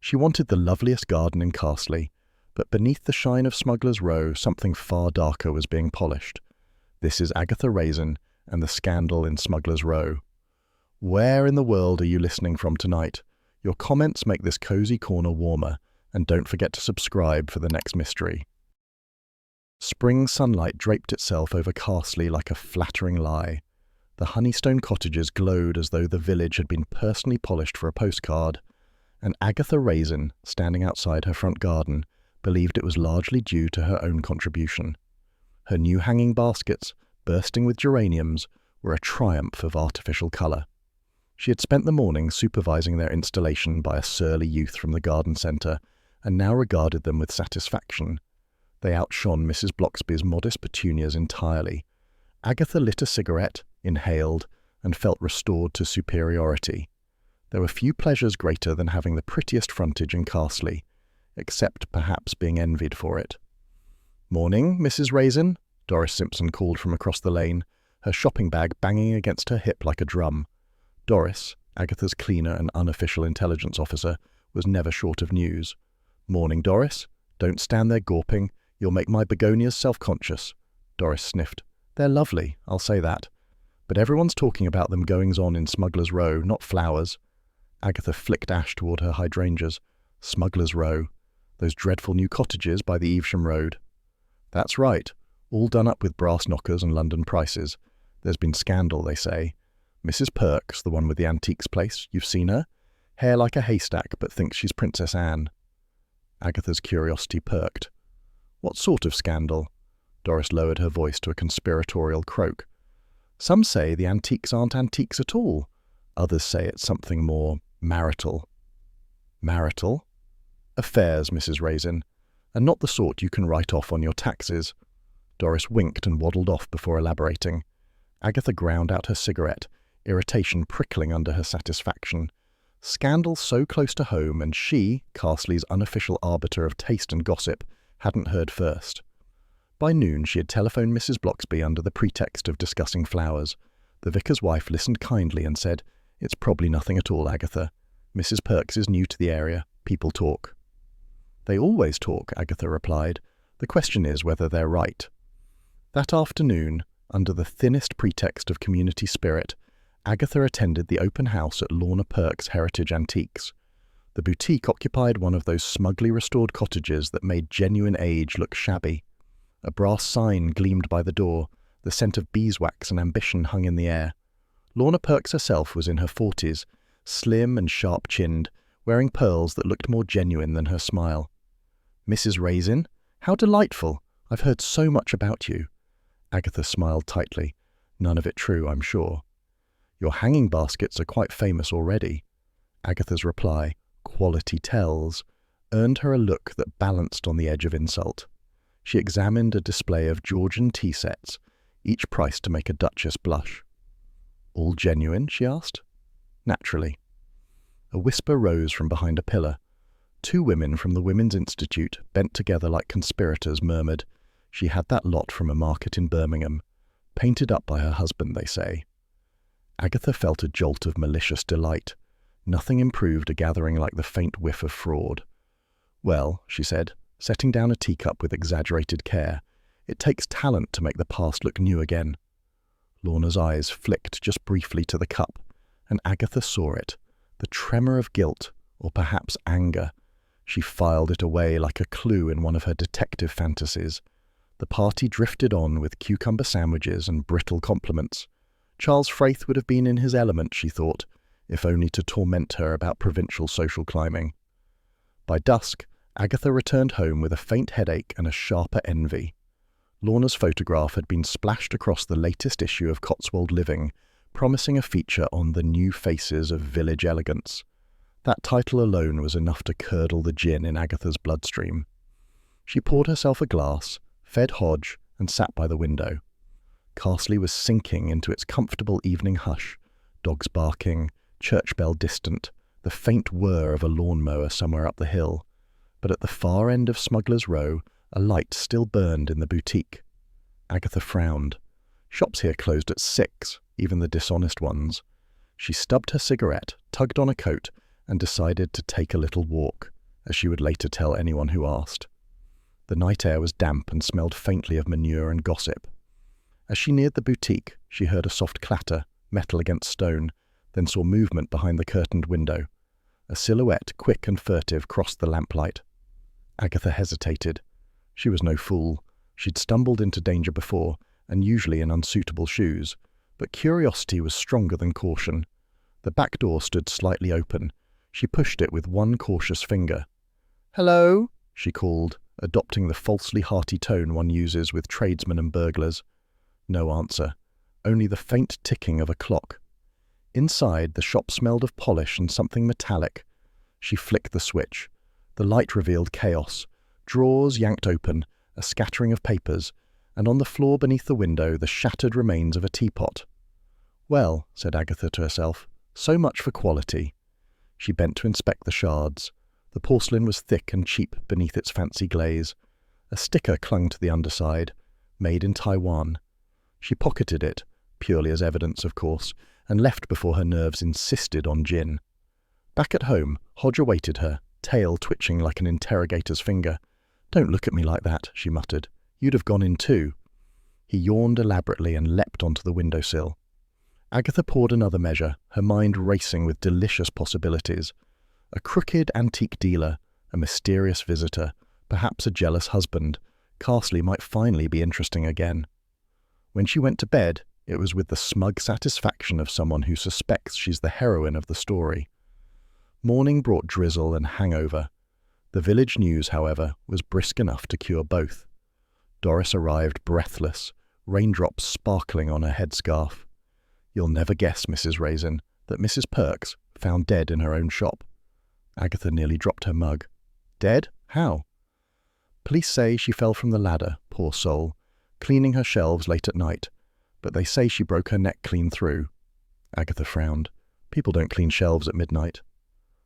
She wanted the loveliest garden in Carsely, but beneath the shine of Smuggler's Row, something far darker was being polished. This is Agatha Raisin and the scandal in Smuggler's Row. Where in the world are you listening from tonight? Your comments make this cozy corner warmer, and don't forget to subscribe for the next mystery. Spring sunlight draped itself over Carsely like a flattering lie. The Honeystone cottages glowed as though the village had been personally polished for a postcard, and Agatha Raisin, standing outside her front garden, believed it was largely due to her own contribution. Her new hanging baskets, bursting with geraniums, were a triumph of artificial colour. She had spent the morning supervising their installation by a surly youth from the garden centre, and now regarded them with satisfaction. They outshone Mrs. Bloxby's modest petunias entirely. Agatha lit a cigarette, inhaled, and felt restored to superiority. There were few pleasures greater than having the prettiest frontage in Carsely, except perhaps being envied for it. "Morning, Mrs. Raisin," Doris Simpson called from across the lane, her shopping bag banging against her hip like a drum. Doris, Agatha's cleaner and unofficial intelligence officer, was never short of news. "Morning, Doris. Don't stand there gawping. You'll make my begonias self-conscious." Doris sniffed. "They're lovely, I'll say that. But everyone's talking about them goings-on in Smuggler's Row, not flowers." Agatha flicked ash toward her hydrangeas. "Smuggler's Row. Those dreadful new cottages by the Evesham Road." "That's right. All done up with brass knockers and London prices. There's been scandal, they say. Mrs. Perks, the one with the antiques place, you've seen her? Hair like a haystack, but thinks she's Princess Anne." Agatha's curiosity perked. "What sort of scandal?" Doris lowered her voice to a conspiratorial croak. "Some say the antiques aren't antiques at all. Others say it's something more marital." "Marital?" "Affairs, Mrs. Raisin, and not the sort you can write off on your taxes." Doris winked and waddled off before elaborating. Agatha ground out her cigarette, irritation prickling under her satisfaction. Scandal so close to home, and she, Carsely's unofficial arbiter of taste and gossip, hadn't heard first. By noon she had telephoned Mrs. Bloxby under the pretext of discussing flowers. The vicar's wife listened kindly and said, "It's probably nothing at all, Agatha. Mrs. Perks is new to the area. People talk." "They always talk," Agatha replied. "The question is whether they're right." That afternoon, under the thinnest pretext of community spirit, Agatha attended the open house at Lorna Perks Heritage Antiques. The boutique occupied one of those smugly restored cottages that made genuine age look shabby. A brass sign gleamed by the door, the scent of beeswax and ambition hung in the air. Lorna Perks herself was in her 40s, slim and sharp-chinned, wearing pearls that looked more genuine than her smile. "Mrs. Raisin? How delightful! I've heard so much about you." Agatha smiled tightly. "None of it true, I'm sure." "Your hanging baskets are quite famous already." Agatha's reply, "Quality tells," earned her a look that balanced on the edge of insult. She examined a display of Georgian tea sets, each priced to make a duchess blush. "All genuine?" she asked. "Naturally." A whisper rose from behind a pillar. Two women from the Women's Institute, bent together like conspirators, murmured, "She had that lot from a market in Birmingham. Painted up by her husband, they say." Agatha felt a jolt of malicious delight. Nothing improved a gathering like the faint whiff of fraud. "Well," she said, setting down a teacup with exaggerated care, "it takes talent to make the past look new again." Lorna's eyes flicked just briefly to the cup, and Agatha saw it, the tremor of guilt, or perhaps anger. She filed it away like a clue in one of her detective fantasies. The party drifted on with cucumber sandwiches and brittle compliments. Charles Frayth would have been in his element, she thought, if only to torment her about provincial social climbing. By dusk, Agatha returned home with a faint headache and a sharper envy. Lorna's photograph had been splashed across the latest issue of Cotswold Living, promising a feature on the new faces of village elegance. That title alone was enough to curdle the gin in Agatha's bloodstream. She poured herself a glass, fed Hodge, and sat by the window. Carsely was sinking into its comfortable evening hush, dogs barking, church bell distant, the faint whir of a lawnmower somewhere up the hill. But at the far end of Smuggler's Row, a light still burned in the boutique. Agatha frowned. Shops here closed at 6, even the dishonest ones. She stubbed her cigarette, tugged on a coat, and decided to take a little walk. as she would later tell anyone who asked. The night air was damp and smelled faintly of manure and gossip. As she neared the boutique, she heard a soft clatter, metal against stone, then saw movement behind the curtained window. A silhouette, quick and furtive, crossed the lamplight. Agatha hesitated. She was no fool. She'd stumbled into danger before, and usually in unsuitable shoes, but curiosity was stronger than caution. The back door stood slightly open. She pushed it with one cautious finger. "Hello?" she called, adopting the falsely hearty tone one uses with tradesmen and burglars. No answer, only the faint ticking of a clock. Inside, the shop smelled of polish and something metallic. She flicked the switch. The light revealed chaos. Drawers yanked open, a scattering of papers, and on the floor beneath the window the shattered remains of a teapot. "Well," said Agatha to herself, "so much for quality." She bent to inspect the shards. The porcelain was thick and cheap beneath its fancy glaze. A sticker clung to the underside, "Made in Taiwan." She pocketed it, purely as evidence, of course, and left before her nerves insisted on gin. Back at home, Hodge awaited her, tail twitching like an interrogator's finger. "Don't look at me like that," she muttered. "You'd have gone in too." He yawned elaborately and leapt onto the windowsill. Agatha poured another measure, her mind racing with delicious possibilities. A crooked antique dealer, a mysterious visitor, perhaps a jealous husband. Carsely might finally be interesting again. When she went to bed, it was with the smug satisfaction of someone who suspects she's the heroine of the story. Morning brought drizzle and hangover. The village news, however, was brisk enough to cure both. Doris arrived breathless, raindrops sparkling on her headscarf. "You'll never guess, Mrs. Raisin, that Mrs. Perks found dead in her own shop." Agatha nearly dropped her mug. "Dead? How?" "Police say she fell from the ladder, poor soul, cleaning her shelves late at night, but they say she broke her neck clean through." Agatha frowned. "People don't clean shelves at midnight."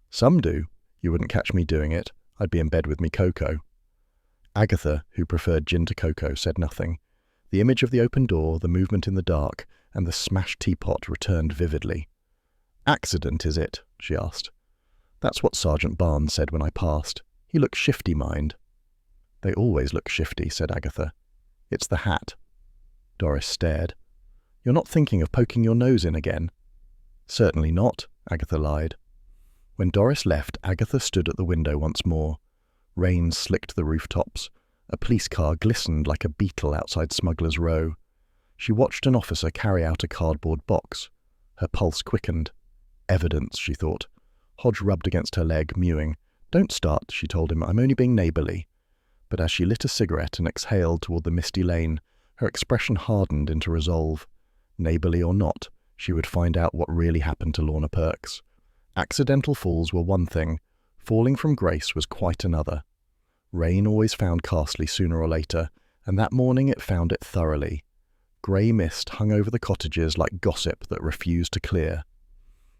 "Some do. You wouldn't catch me doing it. I'd be in bed with me cocoa." Agatha, who preferred gin to cocoa, said nothing. The image of the open door, the movement in the dark, and the smashed teapot returned vividly. "Accident, is it?" she asked. "That's what Sergeant Barnes said when I passed. He looked shifty, mind." "They always look shifty," said Agatha. "It's the hat." Doris stared. "You're not thinking of poking your nose in again?" "Certainly not," Agatha lied. When Doris left, Agatha stood at the window once more. Rain slicked the rooftops. A police car glistened like a beetle outside Smuggler's Row. She watched an officer carry out a cardboard box. Her pulse quickened. "Evidence," she thought. Hodge rubbed against her leg, mewing. "Don't start," she told him. "I'm only being neighbourly." But as she lit a cigarette and exhaled toward the misty lane, her expression hardened into resolve. Neighbourly or not, she would find out what really happened to Lorna Perks. Accidental falls were one thing, falling from grace was quite another. Rain always found Carsely sooner or later, and that morning it found it thoroughly. Grey mist hung over the cottages like gossip that refused to clear.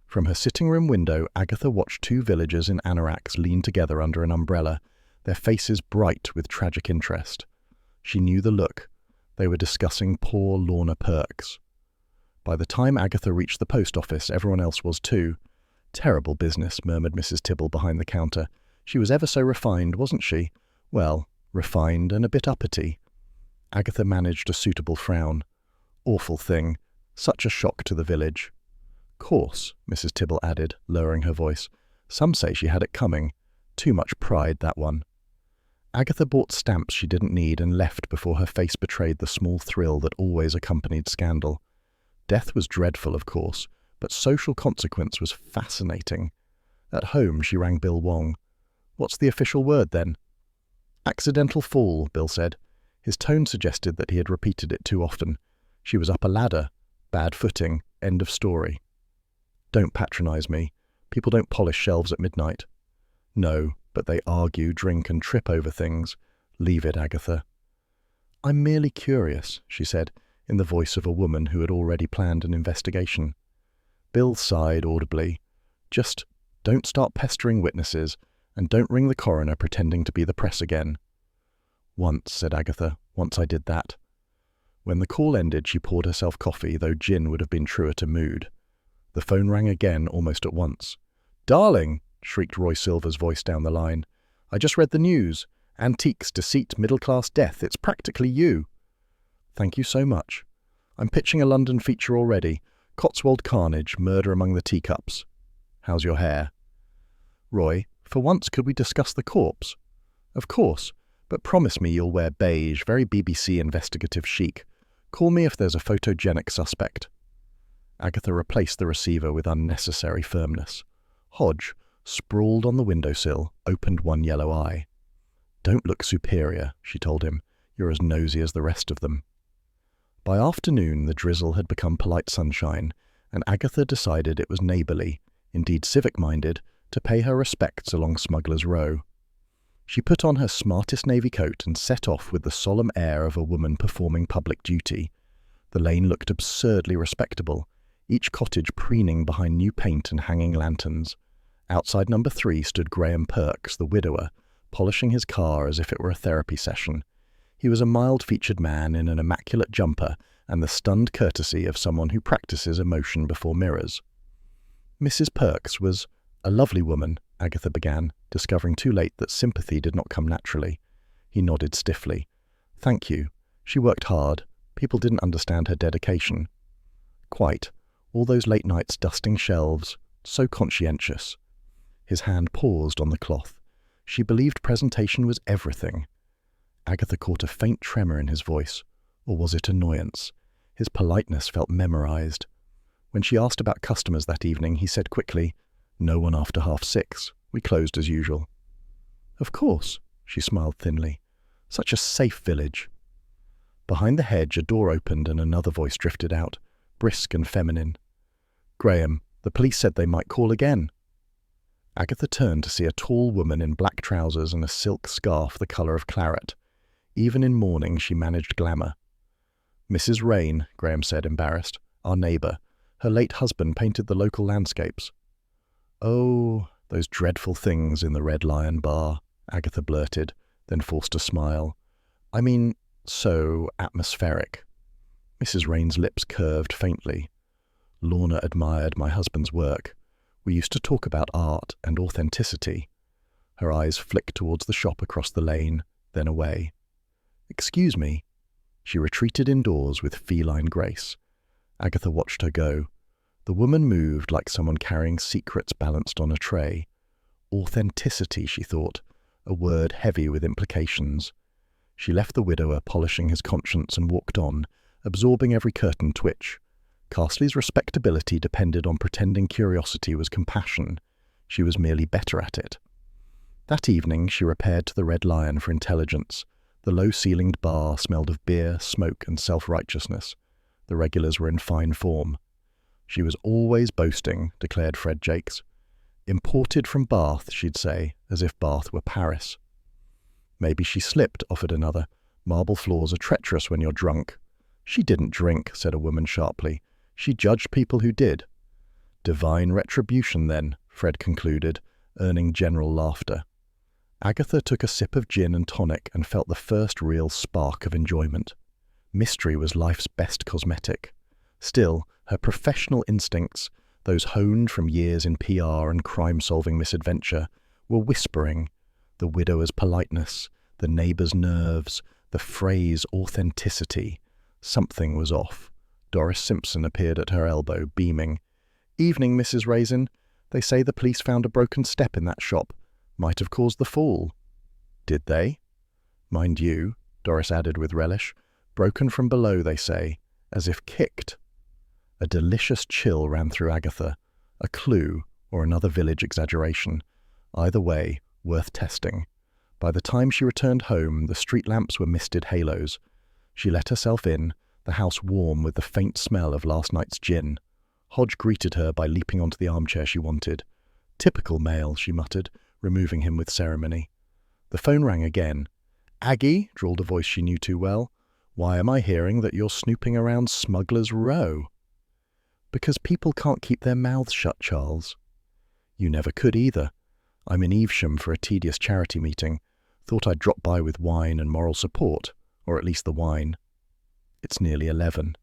From her sitting-room window, Agatha watched two villagers in anoraks lean together under an umbrella, their faces bright with tragic interest. She knew the look. They were discussing poor Lorna Perks. By the time Agatha reached the post office, everyone else was too. "Terrible business," murmured Mrs. Tibble behind the counter. "She was ever so refined, wasn't she? Well, refined and a bit uppity." Agatha managed a suitable frown. "Awful thing. Such a shock to the village." "Course," Mrs. Tibble added, lowering her voice. "Some say she had it coming. Too much pride, that one." Agatha bought stamps she didn't need and left before her face betrayed the small thrill that always accompanied scandal. Death was dreadful, of course, but social consequence was fascinating. At home, she rang Bill Wong. "What's the official word, then?" "Accidental fall," Bill said. His tone suggested that he had repeated it too often. "She was up a ladder. Bad footing. End of story." "Don't patronize me. People don't polish shelves at midnight." "No, but they argue, drink, and trip over things. Leave it, Agatha." "I'm merely curious," she said, in the voice of a woman who had already planned an investigation. Bill sighed audibly. "Just don't start pestering witnesses, and don't ring the coroner pretending to be the press again." "Once," said Agatha, "once I did that." When the call ended, she poured herself coffee, though gin would have been truer to mood. The phone rang again almost at once. "Darling!" shrieked Roy Silver's voice down the line. I just read the news. Antiques, deceit, middle-class death. It's practically you. Thank you so much. I'm pitching a London feature already. Cotswold carnage, murder among the teacups. How's your hair? Roy, for once could we discuss the corpse? Of course, but promise me you'll wear beige, very BBC investigative chic. Call me if there's a photogenic suspect. Agatha replaced the receiver with unnecessary firmness. Hodge, sprawled on the windowsill, opened one yellow eye. Don't look superior, she told him. You're as nosy as the rest of them. By afternoon, the drizzle had become polite sunshine, and Agatha decided it was neighbourly, indeed civic-minded, to pay her respects along Smuggler's Row. She put on her smartest navy coat and set off with the solemn air of a woman performing public duty. The lane looked absurdly respectable, each cottage preening behind new paint and hanging lanterns. Outside number 3 stood Graham Perks, the widower, polishing his car as if it were a therapy session. He was a mild-featured man in an immaculate jumper and the stunned courtesy of someone who practices emotion before mirrors. Mrs. Perks was a lovely woman, Agatha began, discovering too late that sympathy did not come naturally. He nodded stiffly. Thank you. She worked hard. People didn't understand her dedication. Quite. All those late nights dusting shelves. So conscientious. His hand paused on the cloth. She believed presentation was everything. Agatha caught a faint tremor in his voice. Or was it annoyance? His politeness felt memorized. When she asked about customers that evening, he said quickly, No one after 6:30. We closed as usual. Of course, she smiled thinly. Such a safe village. Behind the hedge, a door opened and another voice drifted out, brisk and feminine. Graham, the police said they might call again. Agatha turned to see a tall woman in black trousers and a silk scarf the colour of claret. Even in mourning, she managed glamour. Mrs. Rain, Graham said, embarrassed, our neighbour. Her late husband painted the local landscapes. Oh, those dreadful things in the Red Lion bar, Agatha blurted, then forced a smile. I mean, so atmospheric. Mrs. Rain's lips curved faintly. Lorna admired my husband's work. We used to talk about art and authenticity. Her eyes flicked towards the shop across the lane, then away. Excuse me. She retreated indoors with feline grace. Agatha watched her go. The woman moved like someone carrying secrets balanced on a tray. Authenticity, she thought, a word heavy with implications. She left the widower polishing his conscience and walked on, absorbing every curtain twitch. Carsely's respectability depended on pretending curiosity was compassion. She was merely better at it. That evening she repaired to the Red Lion for intelligence. The low-ceilinged bar smelled of beer, smoke, and self-righteousness. The regulars were in fine form. She was always boasting, declared Fred Jakes. Imported from Bath, she'd say, as if Bath were Paris. Maybe she slipped, offered another. Marble floors are treacherous when you're drunk. She didn't drink, said a woman sharply. She judged people who did. Divine retribution, then, Fred concluded, earning general laughter. Agatha took a sip of gin and tonic and felt the first real spark of enjoyment. Mystery was life's best cosmetic. Still, her professional instincts, those honed from years in PR and crime-solving misadventure, were whispering. The widower's politeness, the neighbour's nerves, the phrase authenticity. Something was off. Doris Simpson appeared at her elbow, beaming. Evening, Mrs. Raisin. They say the police found a broken step in that shop. Might have caused the fall. Did they? Mind you, Doris added with relish. Broken from below, they say, as if kicked. A delicious chill ran through Agatha. A clue, or another village exaggeration. Either way, worth testing. By the time she returned home, the street lamps were misted halos. She let herself in, the house warm with the faint smell of last night's gin. Hodge greeted her by leaping onto the armchair she wanted. Typical male, she muttered, removing him with ceremony. The phone rang again. Aggie, drawled a voice she knew too well. Why am I hearing that you're snooping around Smuggler's Row? Because people can't keep their mouths shut, Charles. You never could either. I'm in Evesham for a tedious charity meeting. Thought I'd drop by with wine and moral support, or at least the wine. It's nearly 11.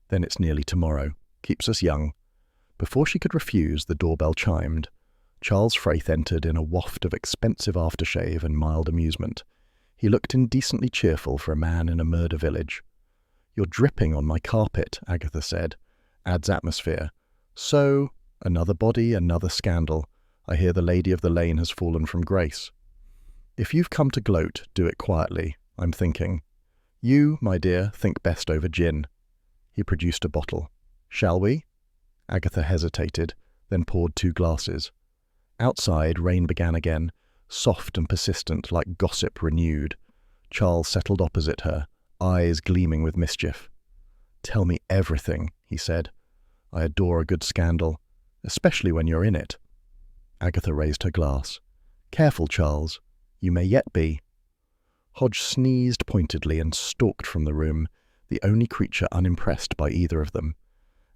Then it's nearly tomorrow. Keeps us young. Before she could refuse, the doorbell chimed. Charles Fraith entered in a waft of expensive aftershave and mild amusement. He looked indecently cheerful for a man in a murder village. "You're dripping on my carpet," Agatha said. "Adds atmosphere." "So, another body, another scandal. I hear the lady of the lane has fallen from grace." "If you've come to gloat, do it quietly, I'm thinking. You, my dear, think best over gin." He produced a bottle. "Shall we?" Agatha hesitated, then poured 2 glasses. Outside, rain began again, soft and persistent like gossip renewed. Charles settled opposite her, eyes gleaming with mischief. "Tell me everything," he said. "I adore a good scandal, especially when you're in it." Agatha raised her glass. "Careful, Charles. You may yet be." Hodge sneezed pointedly and stalked from the room, the only creature unimpressed by either of them.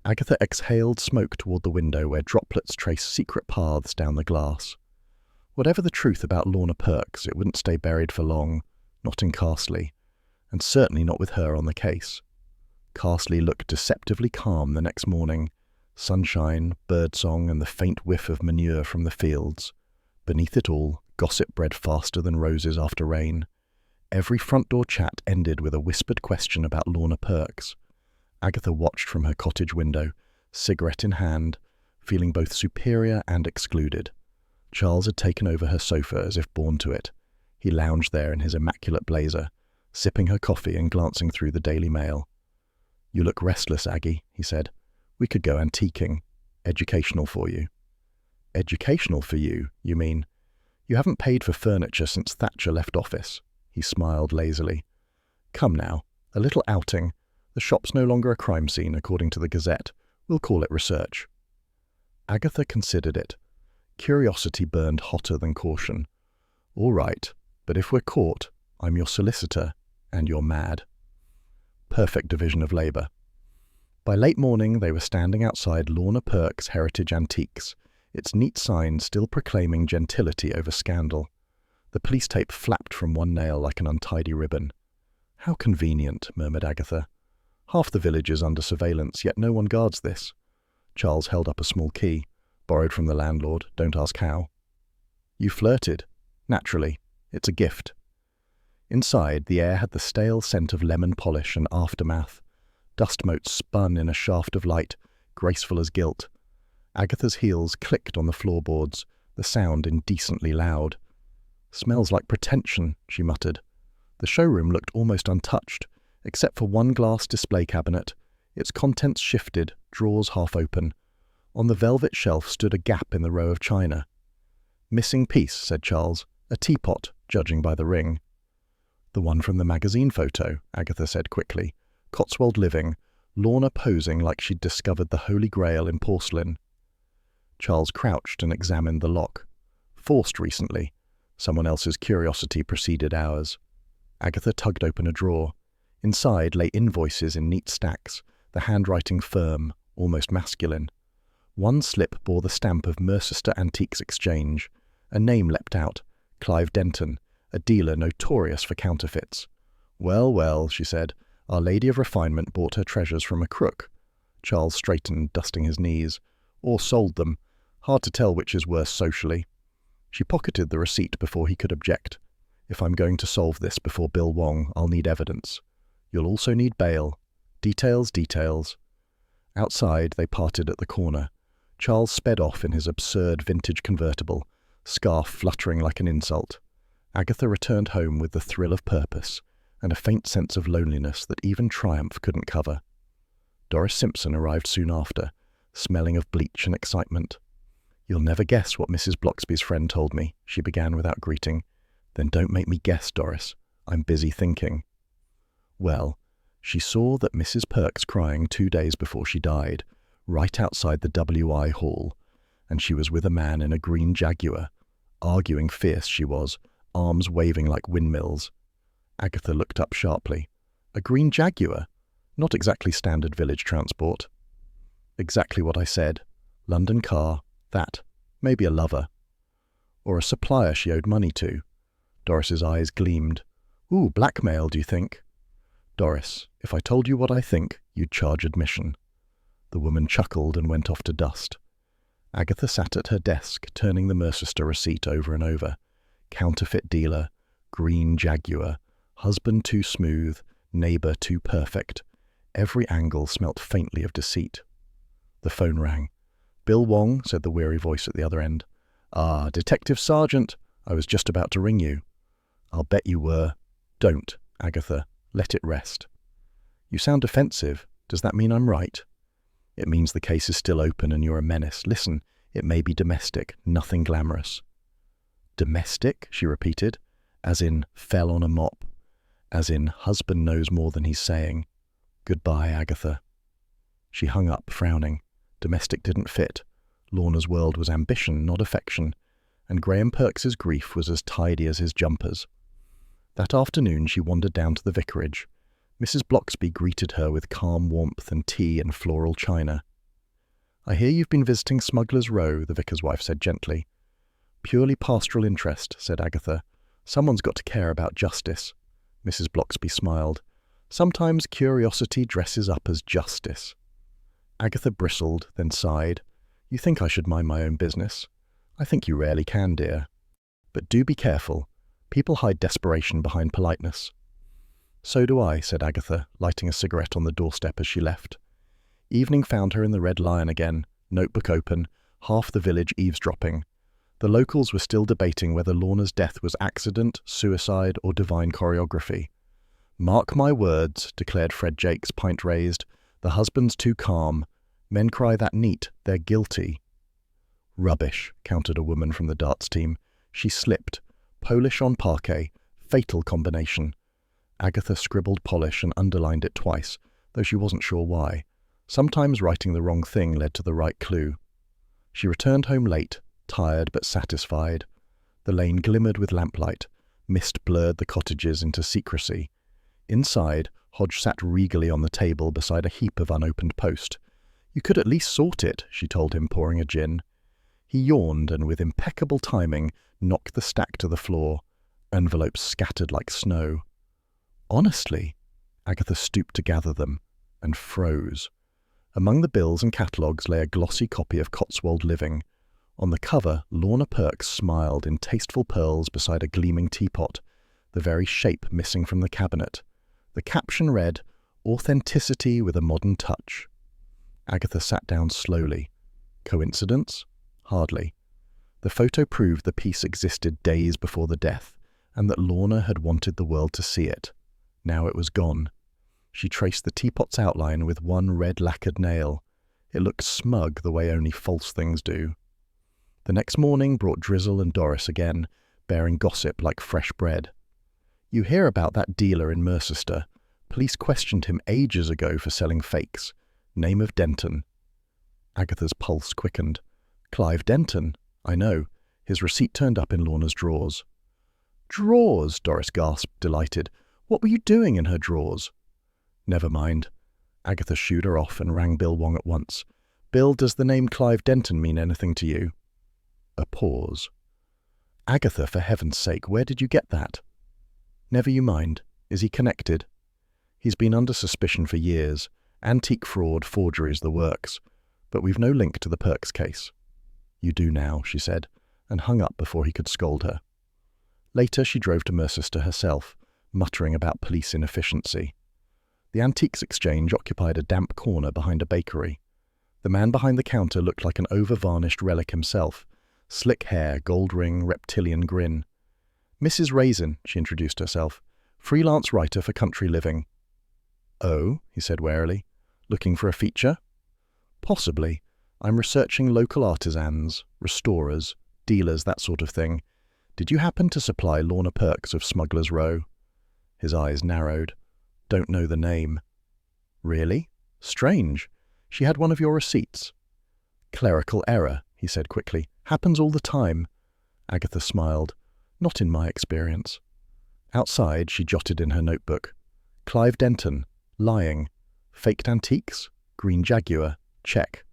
Agatha exhaled smoke toward the window where droplets traced secret paths down the glass. Whatever the truth about Lorna Perks, it wouldn't stay buried for long, not in Carsely, and certainly not with her on the case. Carsely looked deceptively calm the next morning. Sunshine, birdsong, and the faint whiff of manure from the fields. Beneath it all, gossip bred faster than roses after rain. Every front door chat ended with a whispered question about Lorna Perks. Agatha watched from her cottage window, cigarette in hand, feeling both superior and excluded. Charles had taken over her sofa as if born to it. He lounged there in his immaculate blazer, sipping her coffee and glancing through the Daily Mail. "You look restless, Aggie," he said. "We could go antiquing. Educational for you." "Educational for you, you mean? You haven't paid for furniture since Thatcher left office." He smiled lazily. "Come now, a little outing. The shop's no longer a crime scene, according to the Gazette. We'll call it research." Agatha considered it. Curiosity burned hotter than caution. "All right, but if we're caught, I'm your solicitor, and you're mad." Perfect division of labour. By late morning they were standing outside Lorna Perks Heritage Antiques, its neat sign still proclaiming gentility over scandal. The police tape flapped from one nail like an untidy ribbon. "How convenient," murmured Agatha. "Half the village is under surveillance, yet no one guards this." Charles held up a small key, borrowed from the landlord, don't ask how. "You flirted." "Naturally. It's a gift." Inside, the air had the stale scent of lemon polish and aftermath. Dust motes spun in a shaft of light, graceful as gilt. Agatha's heels clicked on the floorboards, the sound indecently loud. "Smells like pretension," she muttered. The showroom looked almost untouched, except for one glass display cabinet, its contents shifted, drawers half open. On the velvet shelf stood a gap in the row of china. "Missing piece," said Charles. "A teapot, judging by the ring." "The one from the magazine photo," Agatha said quickly. "Cotswold living, Lorna posing like she'd discovered the Holy Grail in porcelain." Charles crouched and examined the lock. "Forced recently. Someone else's curiosity preceded ours." Agatha tugged open a drawer. Inside lay invoices in neat stacks, the handwriting firm, almost masculine. One slip bore the stamp of Mercester Antiques Exchange. A name leapt out, Clive Denton, a dealer notorious for counterfeits. "Well, well," she said, "Our Lady of Refinement bought her treasures from a crook." Charles straightened, dusting his knees. "Or sold them. Hard to tell which is worse socially." She pocketed the receipt before he could object. "If I'm going to solve this before Bill Wong, I'll need evidence. You'll also need bail. Details, details." Outside, they parted at the corner. Charles sped off in his absurd vintage convertible, scarf fluttering like an insult. Agatha returned home with the thrill of purpose and a faint sense of loneliness that even triumph couldn't cover. Doris Simpson arrived soon after, smelling of bleach and excitement. "You'll never guess what Mrs. Bloxby's friend told me," she began without greeting. "Then don't make me guess, Doris. I'm busy thinking." "Well, she saw that Mrs. Perks crying 2 days before she died, right outside the WI hall, and she was with a man in a green Jaguar. Arguing fierce she was, arms waving like windmills." Agatha looked up sharply. "A green Jaguar? Not exactly standard village transport." "Exactly what I said. London car, that. Maybe a lover." "Or a supplier she owed money to." Doris's eyes gleamed. "Ooh, blackmail, do you think?" "Doris, if I told you what I think, you'd charge admission." The woman chuckled and went off to dust. Agatha sat at her desk, turning the Mercester receipt over and over. Counterfeit dealer, green Jaguar, husband too smooth, neighbour too perfect. Every angle smelt faintly of deceit. The phone rang. "Bill Wong," said the weary voice at the other end. "Ah, Detective Sergeant, I was just about to ring you." "I'll bet you were." "Don't, Agatha. Let it rest." "You sound defensive. Does that mean I'm right?" "It means the case is still open and you're a menace. Listen, it may be domestic, nothing glamorous." "Domestic?" she repeated, as in fell on a mop, as in husband knows more than he's saying. "Goodbye, Agatha." She hung up, frowning. Domestic didn't fit. Lorna's world was ambition, not affection, and Graham Perks's grief was as tidy as his jumpers. That afternoon she wandered down to the vicarage. Mrs. Bloxby greeted her with calm warmth and tea and floral china. "I hear you've been visiting Smuggler's Row," the vicar's wife said gently. "Purely pastoral interest," said Agatha. "Someone's got to care about justice." Mrs. Bloxby smiled. "Sometimes curiosity dresses up as justice." Agatha bristled, then sighed. "You think I should mind my own business? I think you rarely can, dear. But do be careful. People hide desperation behind politeness." "So do I," said Agatha, lighting a cigarette on the doorstep as she left. Evening found her in the Red Lion again, notebook open, half the village eavesdropping. The locals were still debating whether Lorna's death was accident, suicide, or divine choreography. "Mark my words," declared Fred Jakes, pint raised. "The husband's too calm. Men cry that neat. They're guilty." "Rubbish," countered a woman from the darts team. "She slipped. Polish on parquet. Fatal combination." Agatha scribbled polish and underlined it twice, though she wasn't sure why. Sometimes writing the wrong thing led to the right clue. She returned home late, tired but satisfied. The lane glimmered with lamplight. Mist blurred the cottages into secrecy. Inside, Hodge sat regally on the table beside a heap of unopened post. "You could at least sort it," she told him, pouring a gin. He yawned and, with impeccable timing, knocked the stack to the floor. Envelopes scattered like snow. "Honestly?" Agatha stooped to gather them, and froze. Among the bills and catalogues lay a glossy copy of Cotswold Living. On the cover, Lorna Perks smiled in tasteful pearls beside a gleaming teapot, the very shape missing from the cabinet. The caption read, "Authenticity with a modern touch." Agatha sat down slowly. Coincidence? Hardly. The photo proved the piece existed days before the death, and that Lorna had wanted the world to see it. Now it was gone. She traced the teapot's outline with one red lacquered nail. It looked smug the way only false things do. The next morning brought Drizzle and Doris again, bearing gossip like fresh bread. "You hear about that dealer in Mercester. Police questioned him ages ago for selling fakes. Name of Denton." Agatha's pulse quickened. "Clive Denton? I know. His receipt turned up in Lorna's drawers." "Drawers?" Doris gasped, delighted. "What were you doing in her drawers?" "Never mind." Agatha shooed her off and rang Bill Wong at once. "Bill, does the name Clive Denton mean anything to you?" A pause. "Agatha, for heaven's sake, where did you get that?" "Never you mind. Is he connected?" "He's been under suspicion for years. Antique fraud, forgeries, the works. But we've no link to the Perks case." "You do now," she said, and hung up before he could scold her. Later she drove to Mercester herself, muttering about police inefficiency. The Antiques Exchange occupied a damp corner behind a bakery. The man behind the counter looked like an over-varnished relic himself. Slick hair, gold ring, reptilian grin. "Mrs. Raisin," she introduced herself. "Freelance writer for Country Living." "Oh," he said warily. "Looking for a feature?" "Possibly. I'm researching local artisans, restorers, dealers, that sort of thing. Did you happen to supply Lorna Perks of Smuggler's Row?" His eyes narrowed. "Don't know the name." "Really? Strange. She had one of your receipts." "Clerical error," he said quickly. "Happens all the time." Agatha smiled. "Not in my experience." Outside, she jotted in her notebook. "Clive Denton. Lying. Faked antiques? Green Jaguar. Check."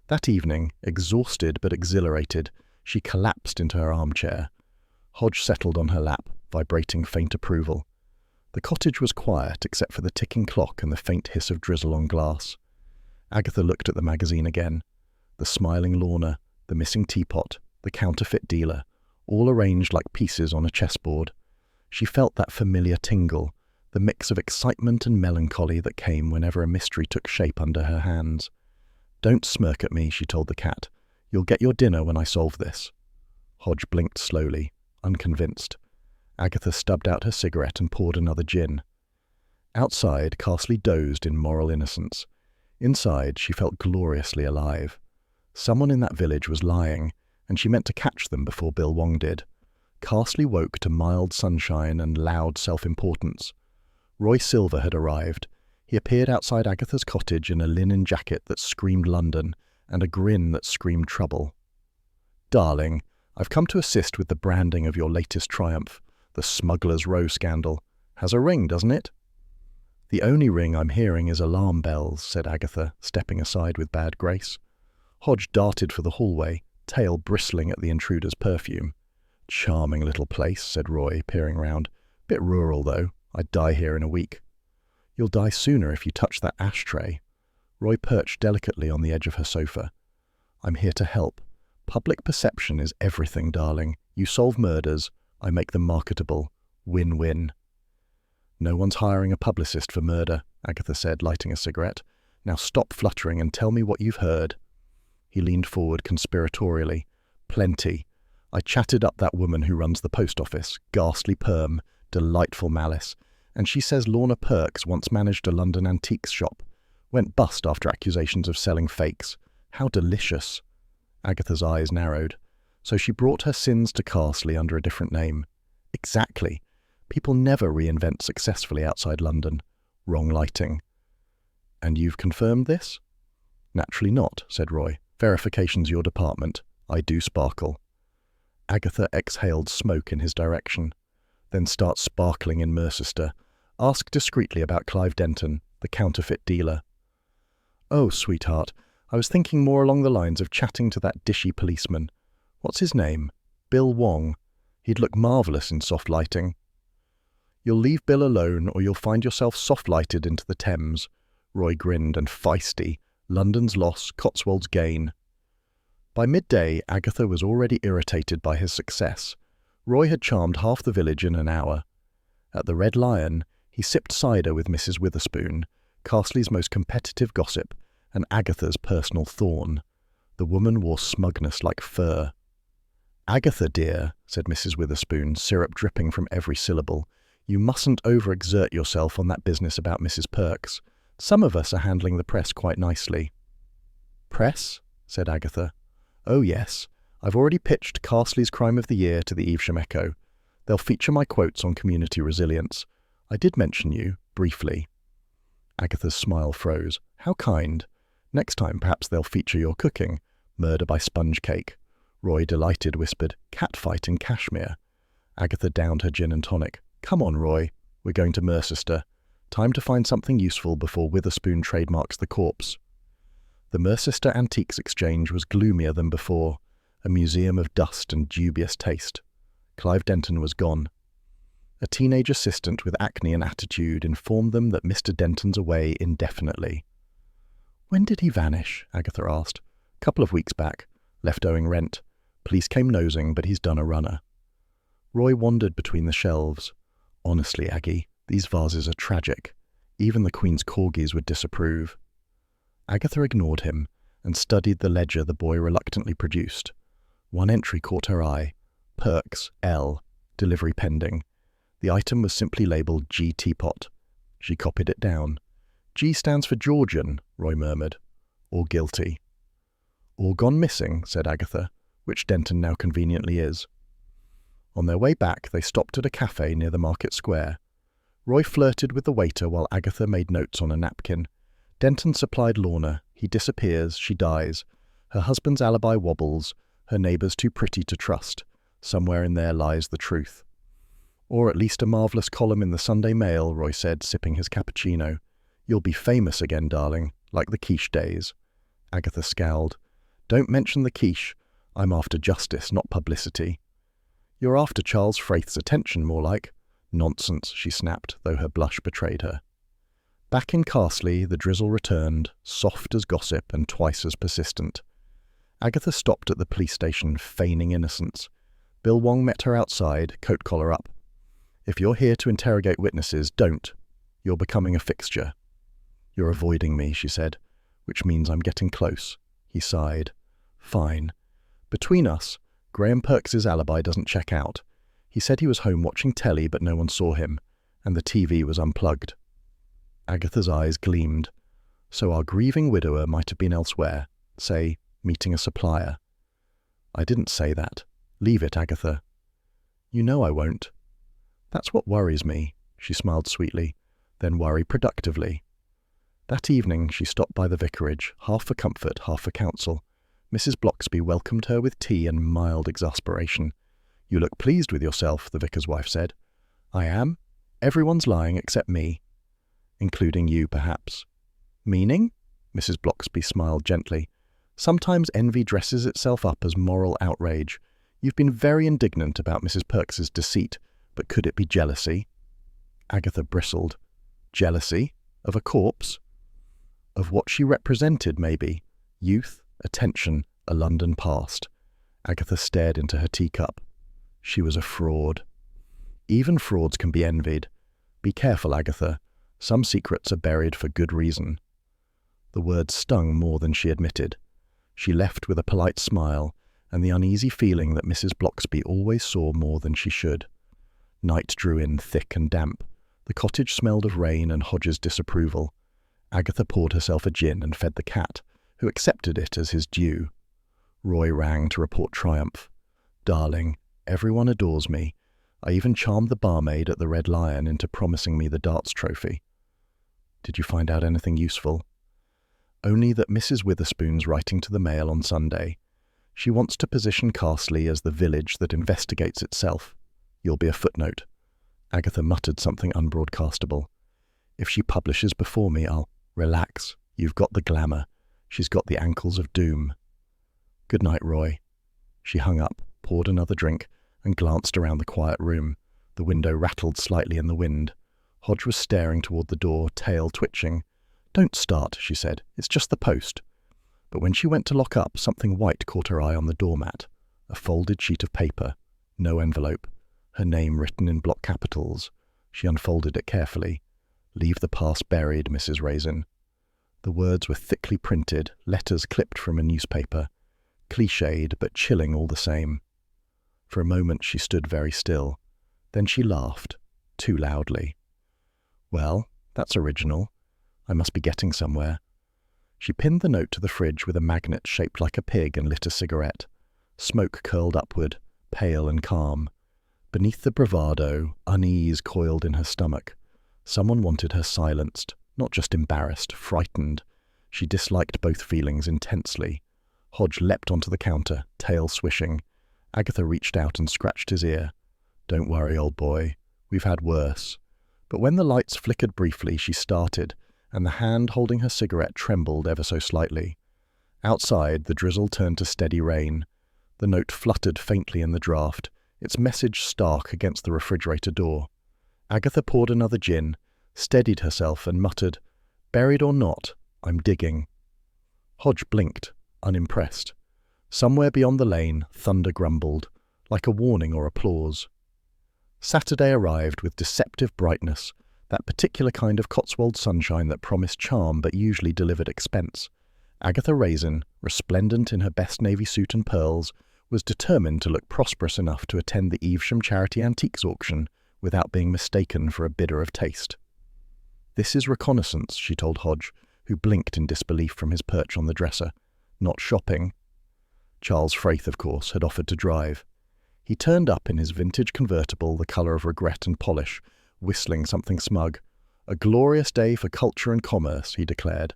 That evening, exhausted but exhilarated, she collapsed into her armchair. Hodge settled on her lap, vibrating faint approval. The cottage was quiet except for the ticking clock and the faint hiss of drizzle on glass. Agatha looked at the magazine again. The smiling Lorna, the missing teapot, the counterfeit dealer, all arranged like pieces on a chessboard. She felt that familiar tingle, the mix of excitement and melancholy that came whenever a mystery took shape under her hands. "Don't smirk at me," she told the cat. "You'll get your dinner when I solve this." Hodge blinked slowly, unconvinced. Agatha stubbed out her cigarette and poured another gin. Outside, Carsely dozed in moral innocence. Inside, she felt gloriously alive. Someone in that village was lying, and she meant to catch them before Bill Wong did. Carsely woke to mild sunshine and loud self-importance. Roy Silver had arrived. He appeared outside Agatha's cottage in a linen jacket that screamed London and a grin that screamed trouble. "Darling, I've come to assist with the branding of your latest triumph, the Smuggler's Row scandal. Has a ring, doesn't it?" "The only ring I'm hearing is alarm bells," said Agatha, stepping aside with bad grace. Hodge darted for the hallway, tail bristling at the intruder's perfume. "Charming little place," said Roy, peering round. "Bit rural, though. I'd die here in a week." "You'll die sooner if you touch that ashtray." Roy perched delicately on the edge of her sofa. "I'm here to help. Public perception is everything, darling. You solve murders, I make them marketable. Win-win." "No one's hiring a publicist for murder," Agatha said, lighting a cigarette. "Now stop fluttering and tell me what you've heard." He leaned forward conspiratorially. "Plenty. I chatted up that woman who runs the post office, ghastly perm, delightful malice, and she says Lorna Perks once managed a London antiques shop. Went bust after accusations of selling fakes. How delicious." Agatha's eyes narrowed. "So she brought her sins to Carsely under a different name." "Exactly. People never reinvent successfully outside London. Wrong lighting." "And you've confirmed this?" "Naturally not," said Roy. "Verification's your department. I do sparkle." Agatha exhaled smoke in his direction. "Then start sparkling in Mercester. Ask discreetly about Clive Denton, the counterfeit dealer." "Oh, sweetheart, I was thinking more along the lines of chatting to that dishy policeman. What's his name? Bill Wong. He'd look marvellous in soft lighting." "You'll leave Bill alone or you'll find yourself soft-lighted into the Thames." Roy grinned and feisty. London's loss, Cotswold's gain. By midday, Agatha was already irritated by his success. Roy had charmed half the village in an hour. At the Red Lion, he sipped cider with Mrs. Witherspoon, Carsely's most competitive gossip, and Agatha's personal thorn. The woman wore smugness like fur. "Agatha, dear," said Mrs. Witherspoon, syrup dripping from every syllable, "you mustn't overexert yourself on that business about Mrs. Perks. Some of us are handling the press quite nicely." "Press?" said Agatha. "Oh yes, I've already pitched Carsely's Crime of the Year to the Evesham Echo. They'll feature my quotes on community resilience. I did mention you, briefly." Agatha's smile froze. "How kind. Next time perhaps they'll feature your cooking. Murder by sponge cake." Roy, delighted, whispered, "Catfight in Kashmir." Agatha downed her gin and tonic. "Come on, Roy. We're going to Mercester. Time to find something useful before Witherspoon trademarks the corpse." The Mercester Antiques Exchange was gloomier than before, a museum of dust and dubious taste. Clive Denton was gone. A teenage assistant with acne and attitude informed them that Mr. Denton's away indefinitely. "When did he vanish?" Agatha asked. "Couple of weeks back. Left owing rent. Police came nosing, but he's done a runner." Roy wandered between the shelves. "Honestly, Aggie, these vases are tragic. Even the Queen's corgis would disapprove." Agatha ignored him and studied the ledger the boy reluctantly produced. One entry caught her eye. Perks, L. Delivery pending. The item was simply labelled G Teapot. She copied it down. "G stands for Georgian," Roy murmured. "Or guilty." "Or gone missing," said Agatha, "which Denton now conveniently is." On their way back, they stopped at a cafe near the market square. Roy flirted with the waiter while Agatha made notes on a napkin. Denton supplied Lorna. He disappears, she dies. Her husband's alibi wobbles. Her neighbours too pretty to trust. Somewhere in there lies the truth. "Or at least a marvellous column in the Sunday Mail," Roy said, sipping his cappuccino. "You'll be famous again, darling, like the quiche days." Agatha scowled. "Don't mention the quiche. I'm after justice, not publicity." "You're after Charles Frayth's attention, more like." "Nonsense," she snapped, though her blush betrayed her. Back in Carsely, the drizzle returned, soft as gossip and twice as persistent. Agatha stopped at the police station, feigning innocence. Bill Wong met her outside, coat collar up. "If you're here to interrogate witnesses, don't. You're becoming a fixture." "You're avoiding me," she said, "which means I'm getting close." He sighed. "Fine. Between us, Graham Perks's alibi doesn't check out. He said he was home watching telly, but no one saw him, and the TV was unplugged." Agatha's eyes gleamed. So our grieving widower might have been elsewhere, say, meeting a supplier. "I didn't say that. Leave it, Agatha." "You know I won't." "That's what worries me," she smiled sweetly, then worry productively. That evening she stopped by the vicarage, half for comfort, half for counsel. Mrs. Bloxby welcomed her with tea and mild exasperation. "You look pleased with yourself," the vicar's wife said. "I am. Everyone's lying except me." "Including you, perhaps." "Meaning?" Mrs. Bloxby smiled gently. "Sometimes envy dresses itself up as moral outrage. You've been very indignant about Mrs. Perks's deceit, but could it be jealousy?" Agatha bristled. "Jealousy? Of a corpse?" "Of what she represented, maybe. Youth, attention, a London past." Agatha stared into her teacup. She was a fraud. Even frauds can be envied. Be careful, Agatha. Some secrets are buried for good reason. The words stung more than she admitted. She left with a polite smile and the uneasy feeling that Mrs. Bloxby always saw more than she should. Night drew in thick and damp. The cottage smelled of rain and Hodge's disapproval. Agatha poured herself a gin and fed the cat, who accepted it as his due. Roy rang to report triumph. "Darling, everyone adores me. I even charmed the barmaid at the Red Lion into promising me the darts trophy." "Did you find out anything useful?" "Only that Mrs. Witherspoon's writing to the Mail on Sunday. She wants to position Carsely as the village that investigates itself. You'll be a footnote." Agatha muttered something unbroadcastable. "If she publishes before me, I'll—" "Relax. You've got the glamour. She's got the ankles of doom." "Good night, Roy." She hung up, poured another drink, and glanced around the quiet room. The window rattled slightly in the wind. Hodge was staring toward the door, tail twitching. "Don't start," she said. "It's just the post." But when she went to lock up, something white caught her eye on the doormat. A folded sheet of paper. No envelope. Her name written in block capitals. She unfolded it carefully. "Leave the past buried, Mrs. Raisin." The words were thickly printed, letters clipped from a newspaper. Cliched, but chilling all the same. For a moment she stood very still. Then she laughed, too loudly. "Well, that's original. I must be getting somewhere." She pinned the note to the fridge with a magnet shaped like a pig and lit a cigarette. Smoke curled upward, pale and calm. Beneath the bravado, unease coiled in her stomach. Someone wanted her silenced, not just embarrassed, frightened. She disliked both feelings intensely. Hodge leapt onto the counter, tail swishing. Agatha reached out and scratched his ear. "Don't worry, old boy. We've had worse." But when the lights flickered briefly, she started, and the hand holding her cigarette trembled ever so slightly. Outside, the drizzle turned to steady rain. The note fluttered faintly in the draught, its message stark against the refrigerator door. Agatha poured another gin, steadied herself, and muttered, "Buried or not, I'm digging." Hodge blinked, unimpressed. Somewhere beyond the lane, thunder grumbled, like a warning or applause. Saturday arrived with deceptive brightness, that particular kind of Cotswold sunshine that promised charm but usually delivered expense. Agatha Raisin, resplendent in her best navy suit and pearls, was determined to look prosperous enough to attend the Evesham Charity Antiques auction without being mistaken for a bidder of taste. "This is reconnaissance," she told Hodge, who blinked in disbelief from his perch on the dresser. "Not shopping." Charles Fraith, of course, had offered to drive. He turned up in his vintage convertible, the colour of regret and polish, whistling something smug. "A glorious day for culture and commerce," he declared.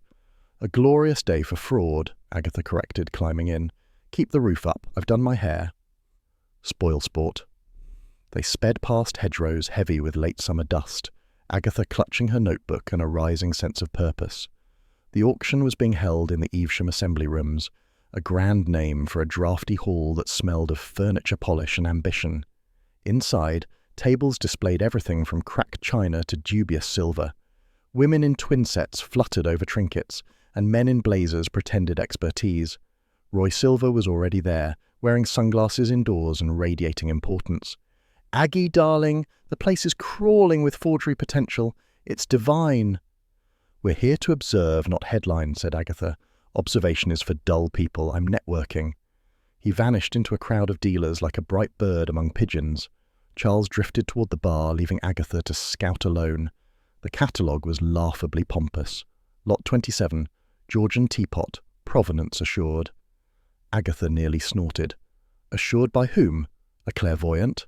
"A glorious day for fraud," Agatha corrected, climbing in. "Keep the roof up. I've done my hair." Spoil sport. They sped past hedgerows heavy with late summer dust, Agatha clutching her notebook and a rising sense of purpose. The auction was being held in the Evesham Assembly Rooms, a grand name for a draughty hall that smelled of furniture polish and ambition. Inside, tables displayed everything from cracked china to dubious silver. Women in twin sets fluttered over trinkets, and men in blazers pretended expertise. Roy Silver was already there, wearing sunglasses indoors and radiating importance. "Aggie, darling, the place is crawling with forgery potential. It's divine." "We're here to observe, not headline," said Agatha. "Observation is for dull people. I'm networking." He vanished into a crowd of dealers like a bright bird among pigeons. Charles drifted toward the bar, leaving Agatha to scout alone. The catalogue was laughably pompous. Lot 27, Georgian teapot, provenance assured. Agatha nearly snorted. Assured by whom? A clairvoyant?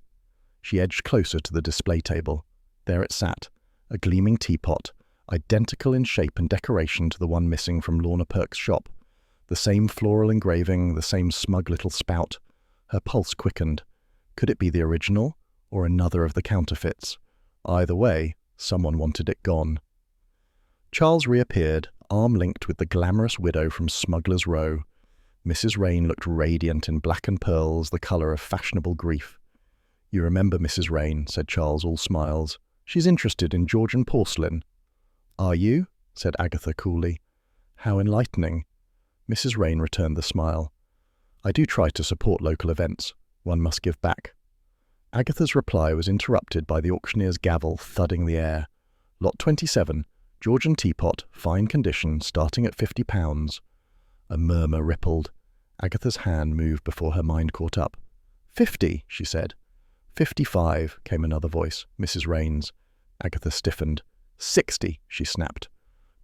She edged closer to the display table. There it sat, a gleaming teapot, identical in shape and decoration to the one missing from Lorna Perk's shop. The same floral engraving, the same smug little spout. Her pulse quickened. Could it be the original, or another of the counterfeits? Either way, someone wanted it gone. Charles reappeared, arm-linked with the glamorous widow from Smuggler's Row. Mrs. Rain looked radiant in black and pearls, the colour of fashionable grief. "You remember Mrs. Rain," said Charles, all smiles. "She's interested in Georgian porcelain." "Are you?" said Agatha coolly. "How enlightening." Mrs. Rain returned the smile. "I do try to support local events. One must give back." Agatha's reply was interrupted by the auctioneer's gavel thudding the air. Lot 27, Georgian teapot, fine condition, starting at £50. A murmur rippled. Agatha's hand moved before her mind caught up. "50," she said. "55," came another voice, Mrs. Rain's. Agatha stiffened. "60," she snapped.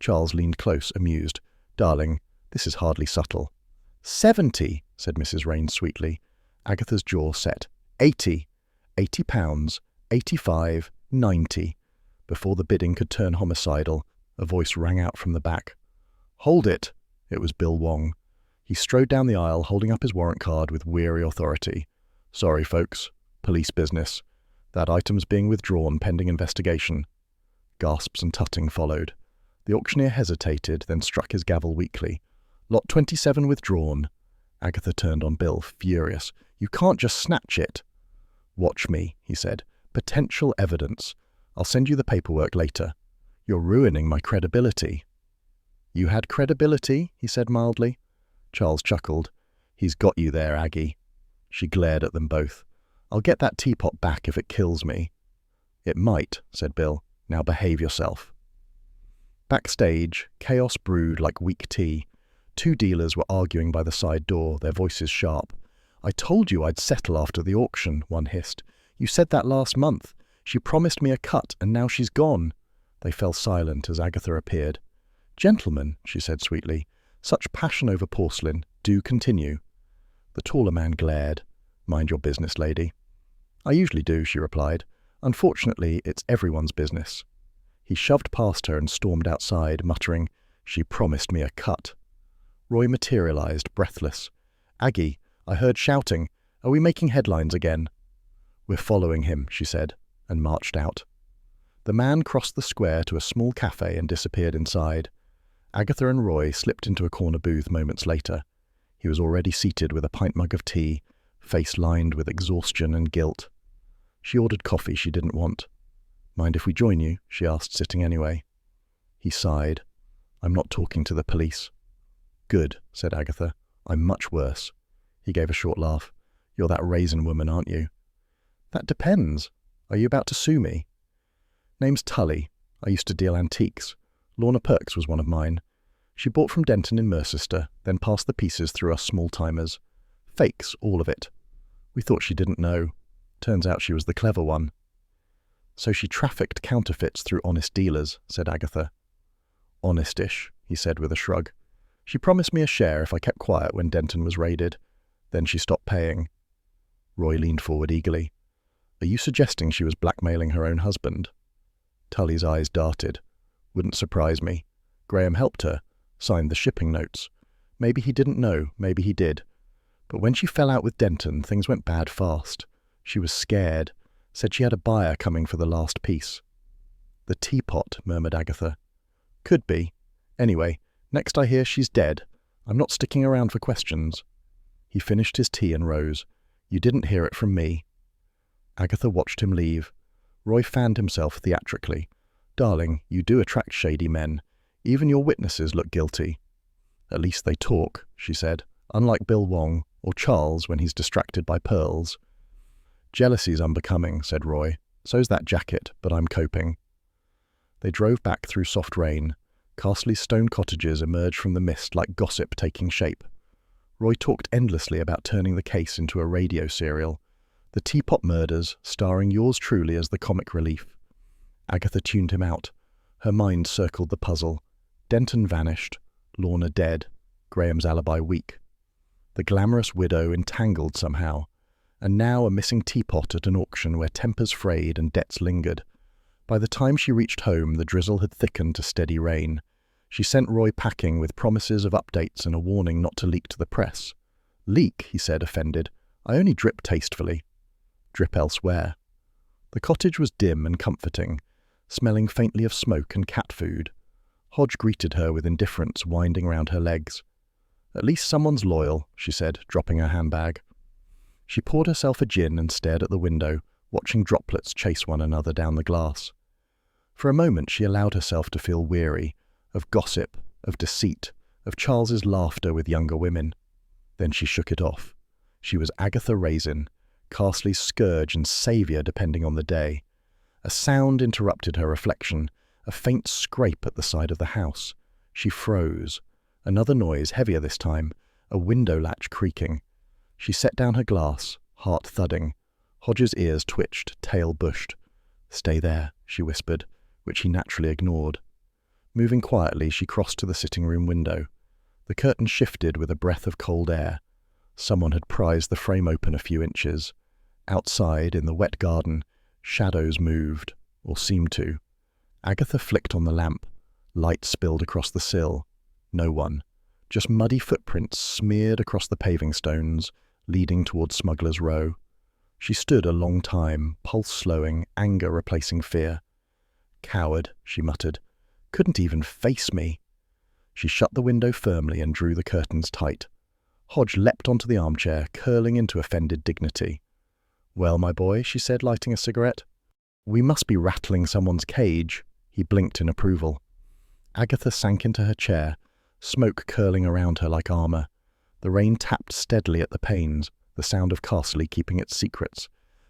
Charles leaned close, amused. "Darling, this is hardly subtle." "70," said Mrs. Rain sweetly. Agatha's jaw set. 80. £80, 85, 90. Before the bidding could turn homicidal, a voice rang out from the back. "Hold it!" It was Bill Wong. He strode down the aisle, holding up his warrant card with weary authority. "Sorry, folks. Police business. That item's being withdrawn pending investigation." Gasps and tutting followed. The auctioneer hesitated, then struck his gavel weakly. "Lot 27 withdrawn." Agatha turned on Bill, furious. "You can't just snatch it." "Watch me," he said. "Potential evidence. I'll send you the paperwork later." "You're ruining my credibility." "You had credibility," he said mildly. Charles chuckled. "He's got you there, Aggie." She glared at them both. "I'll get that teapot back if it kills me." "It might," said Bill. "Now behave yourself." Backstage, chaos brewed like weak tea. Two dealers were arguing by the side door, their voices sharp. "I told you I'd settle after the auction," one hissed. "You said that last month. She promised me a cut, and now she's gone." They fell silent as Agatha appeared. "Gentlemen," she said sweetly, "such passion over porcelain. Do continue." The taller man glared. "Mind your business, lady." "I usually do," she replied. "Unfortunately, it's everyone's business." He shoved past her and stormed outside, muttering, "She promised me a cut." Roy materialized, breathless. "Aggie, I heard shouting. Are we making headlines again?" "We're following him," she said, and marched out. The man crossed the square to a small cafe and disappeared inside. Agatha and Roy slipped into a corner booth moments later. He was already seated with a pint mug of tea, face lined with exhaustion and guilt. She ordered coffee she didn't want. "Mind if we join you?" she asked, sitting anyway. He sighed. "I'm not talking to the police." "Good," said Agatha. "I'm much worse." He gave a short laugh. "You're that Raisin woman, aren't you?" "That depends. Are you about to sue me?" "Name's Tully. I used to deal antiques. Lorna Perks was one of mine. She bought from Denton in Mercester, then passed the pieces through us small-timers. Fakes, all of it. We thought she didn't know. Turns out she was the clever one." "So she trafficked counterfeits through honest dealers," said Agatha. "Honestish," he said with a shrug. "She promised me a share if I kept quiet when Denton was raided. Then she stopped paying." Roy leaned forward eagerly. "Are you suggesting she was blackmailing her own husband?" Tully's eyes darted. "Wouldn't surprise me. Graham helped her, signed the shipping notes. Maybe he didn't know, maybe he did. But when she fell out with Denton, things went bad fast. She was scared, said she had a buyer coming for the last piece." "The teapot," murmured Agatha. "Could be. Anyway, next I hear she's dead. I'm not sticking around for questions." He finished his tea and rose. "You didn't hear it from me." Agatha watched him leave. Roy fanned himself theatrically. "Darling, you do attract shady men. Even your witnesses look guilty." "At least they talk," she said. unlike Bill Wong or Charles when he's distracted by pearls. "Jealousy's unbecoming," said Roy. "So's that jacket, but I'm coping." They drove back through soft rain. Carsely's stone cottages emerged from the mist like gossip taking shape. Roy talked endlessly about turning the case into a radio serial. The Teapot Murders, starring yours truly as the comic relief. Agatha tuned him out. Her mind circled the puzzle. Denton vanished, Lorna dead, Graham's alibi weak. The glamorous widow entangled somehow, and now a missing teapot at an auction where tempers frayed and debts lingered. By the time she reached home, the drizzle had thickened to steady rain. She sent Roy packing with promises of updates and a warning not to leak to the press. "Leak?" he said, offended. "I only drip tastefully." "Drip elsewhere." The cottage was dim and comforting, smelling faintly of smoke and cat food. Hodge greeted her with indifference winding round her legs. "At least someone's loyal," she said, dropping her handbag. She poured herself a gin and stared at the window, watching droplets chase one another down the glass. For a moment she allowed herself to feel weary, of gossip, of deceit, of Charles's laughter with younger women. Then she shook it off. She was Agatha Raisin, Carsely's scourge and saviour depending on the day. A sound interrupted her reflection, a faint scrape at the side of the house. She froze. Another noise, heavier this time, a window latch creaking. She set down her glass, heart thudding. Hodge's ears twitched, tail bushed. "Stay there," she whispered, which he naturally ignored. Moving quietly, she crossed to the sitting-room window. The curtain shifted with a breath of cold air. Someone had prized the frame open a few inches. Outside, in the wet garden, shadows moved, or seemed to. Agatha flicked on the lamp. Light spilled across the sill. No one. Just muddy footprints smeared across the paving stones, leading towards Smuggler's Row. She stood a long time, pulse slowing, anger replacing fear. "Coward," she muttered. "Couldn't even face me." She shut the window firmly and drew the curtains tight. Hodge leapt onto the armchair, curling into offended dignity. "Well, my boy," she said, lighting a cigarette. "We must be rattling someone's cage." He blinked in approval. Agatha sank into her chair, smoke curling around her like armour. The rain tapped steadily at the panes, the sound of Carsely keeping its secrets.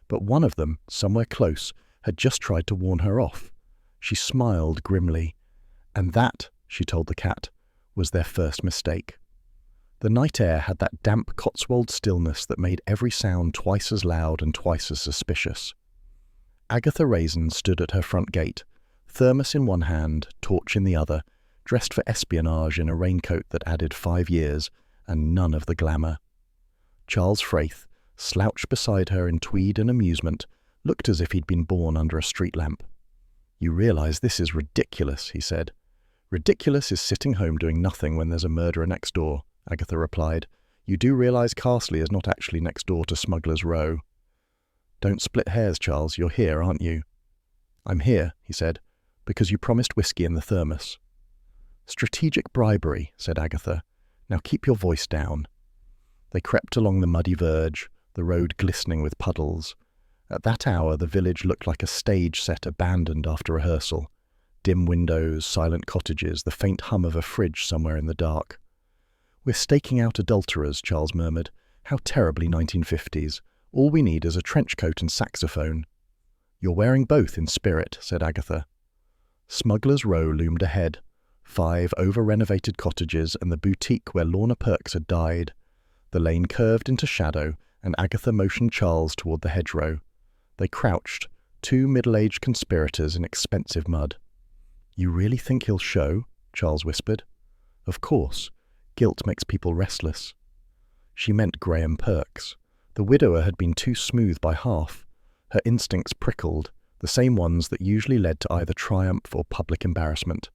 But one of them, somewhere close, had just tried to warn her off. She smiled grimly. And that, she told the cat, was their first mistake. The night air had that damp Cotswold stillness that made every sound twice as loud and twice as suspicious. Agatha Raisin stood at her front gate, thermos in one hand, torch in the other, dressed for espionage in a raincoat that added 5 years and none of the glamour. Charles Fraith, slouched beside her in tweed and amusement, looked as if he'd been born under a street lamp. "You realise this is ridiculous," he said. "Ridiculous is sitting home doing nothing when there's a murderer next door," Agatha replied. "You do realise Carsely is not actually next door to Smuggler's Row." "Don't split hairs, Charles. You're here, aren't you?" "I'm here," he said, "because you promised whiskey in the thermos." "Strategic bribery," said Agatha. "Now keep your voice down." They crept along the muddy verge, the road glistening with puddles. At that hour the village looked like a stage set abandoned after rehearsal. Dim windows, silent cottages, the faint hum of a fridge somewhere in the dark. "We're staking out adulterers," Charles murmured. "How terribly 1950s. All we need is a trench coat and saxophone." "You're wearing both in spirit," said Agatha. Smuggler's Row loomed ahead. 5 over-renovated cottages and the boutique where Lorna Perks had died. The lane curved into shadow, and Agatha motioned Charles toward the hedgerow. They crouched, 2 middle-aged conspirators in expensive mud. "You really think he'll show?" Charles whispered. "Of course. Guilt makes people restless." She meant Graham Perks. The widower had been too smooth by half. Her instincts prickled, the same ones that usually led to either triumph or public embarrassment.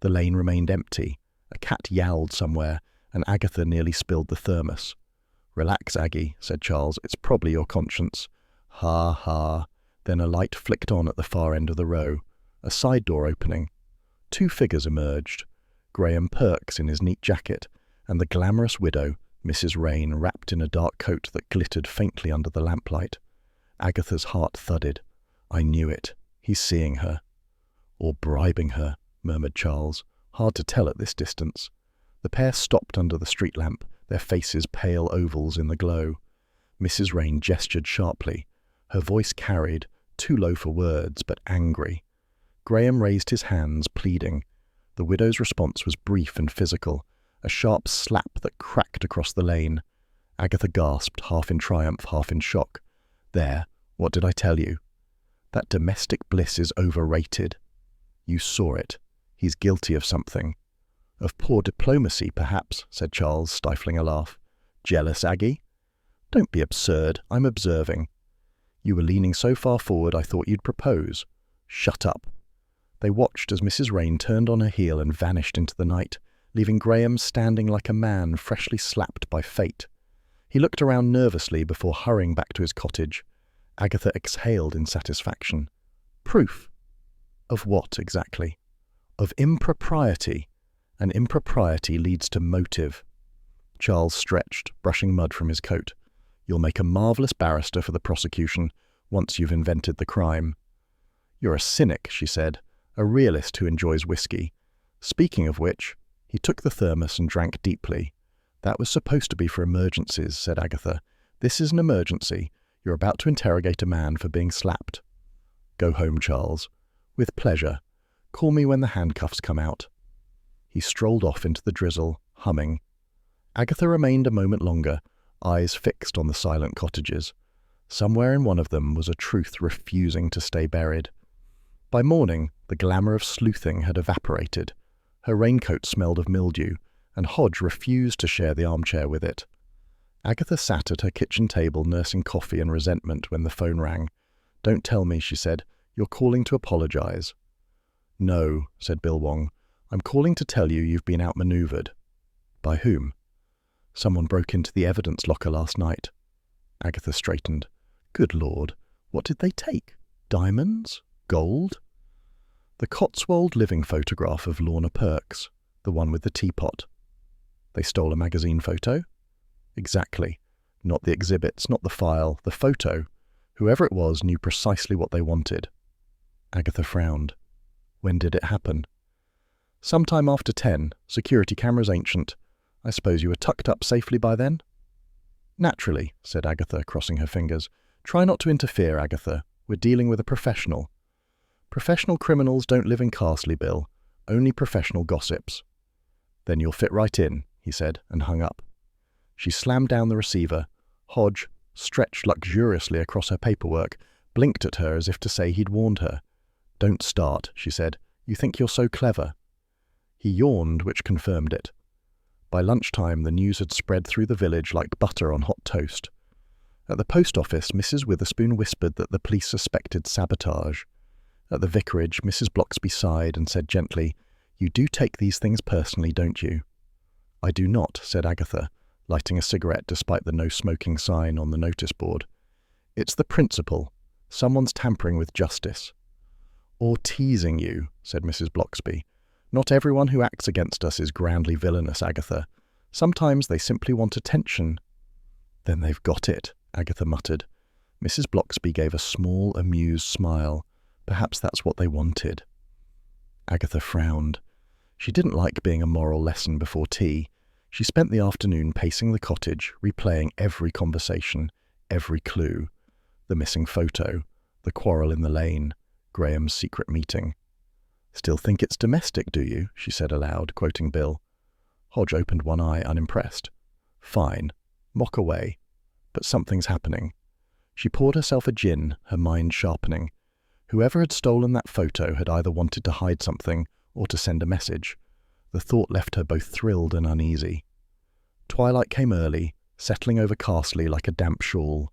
The lane remained empty. A cat yowled somewhere, and Agatha nearly spilled the thermos. "Relax, Aggie," said Charles. "It's probably your conscience." "Ha, ha." Then a light flicked on at the far end of the row, a side door opening. 2 figures emerged. Graham Perks in his neat jacket, and the glamorous widow, Mrs. Rain, wrapped in a dark coat that glittered faintly under the lamplight. Agatha's heart thudded. "I knew it. He's seeing her." "Or bribing her," murmured Charles. "Hard to tell at this distance." The pair stopped under the street lamp, their faces pale ovals in the glow. Mrs. Rain gestured sharply. Her voice carried, too low for words, but angry. Graham raised his hands, pleading. The widow's response was brief and physical, a sharp slap that cracked across the lane. Agatha gasped, half in triumph, half in shock. There, what did I tell you? That domestic bliss is overrated. You saw it. He's guilty of something. Of poor diplomacy, perhaps, said Charles, stifling a laugh. Jealous, Aggie? Don't be absurd. I'm observing. You were leaning so far forward I thought you'd propose. Shut up. They watched as Mrs. Rain turned on her heel and vanished into the night, leaving Graham standing like a man freshly slapped by fate. He looked around nervously before hurrying back to his cottage. Agatha exhaled in satisfaction. Proof? Of what, exactly? Of impropriety. And impropriety leads to motive. Charles stretched, brushing mud from his coat. You'll make a marvellous barrister for the prosecution, once you've invented the crime. You're a cynic, she said, a realist who enjoys whiskey. Speaking of which, he took the thermos and drank deeply. That was supposed to be for emergencies, said Agatha. This is an emergency. You're about to interrogate a man for being slapped. Go home, Charles. With pleasure. Call me when the handcuffs come out. He strolled off into the drizzle, humming. Agatha remained a moment longer, eyes fixed on the silent cottages. Somewhere in one of them was a truth refusing to stay buried. By morning, the glamour of sleuthing had evaporated. Her raincoat smelled of mildew, and Hodge refused to share the armchair with it. Agatha sat at her kitchen table nursing coffee and resentment when the phone rang. Don't tell me, she said. You're calling to apologize. No, said Bill Wong. I'm calling to tell you you've been outmaneuvered. By whom? Someone broke into the evidence locker last night. Agatha straightened. Good Lord, what did they take? Diamonds? Gold? The Cotswold living photograph of Lorna Perks, the one with the teapot. They stole a magazine photo? Exactly. Not the exhibits, not the file, the photo. Whoever it was knew precisely what they wanted. Agatha frowned. When did it happen? Sometime after 10. Security cameras ancient. I suppose you were tucked up safely by then? Naturally, said Agatha, crossing her fingers. Try not to interfere, Agatha. We're dealing with a professional. Professional criminals don't live in Carsely, Bill. Only professional gossips. Then you'll fit right in, he said, and hung up. She slammed down the receiver. Hodge, stretched luxuriously across her paperwork, blinked at her as if to say he'd warned her. Don't start, she said. You think you're so clever. He yawned, which confirmed it. By lunchtime, the news had spread through the village like butter on hot toast. At the post office, Mrs. Witherspoon whispered that the police suspected sabotage. At the vicarage, Mrs. Bloxby sighed and said gently, You do take these things personally, don't you? I do not, said Agatha, lighting a cigarette despite the no-smoking sign on the notice board. It's the principle. Someone's tampering with justice. Or teasing you, said Mrs. Bloxby. Not everyone who acts against us is grandly villainous, Agatha. Sometimes they simply want attention. Then they've got it, Agatha muttered. Mrs. Bloxby gave a small, amused smile. Perhaps that's what they wanted. Agatha frowned. She didn't like being a moral lesson before tea. She spent the afternoon pacing the cottage, replaying every conversation, every clue. The missing photo, the quarrel in the lane, Graham's secret meeting. Still think it's domestic, do you? She said aloud, quoting Bill. Hodge opened one eye, unimpressed. Fine. Mock away. But something's happening. She poured herself a gin, her mind sharpening. Whoever had stolen that photo had either wanted to hide something or to send a message. The thought left her both thrilled and uneasy. Twilight came early, settling over Carsely like a damp shawl.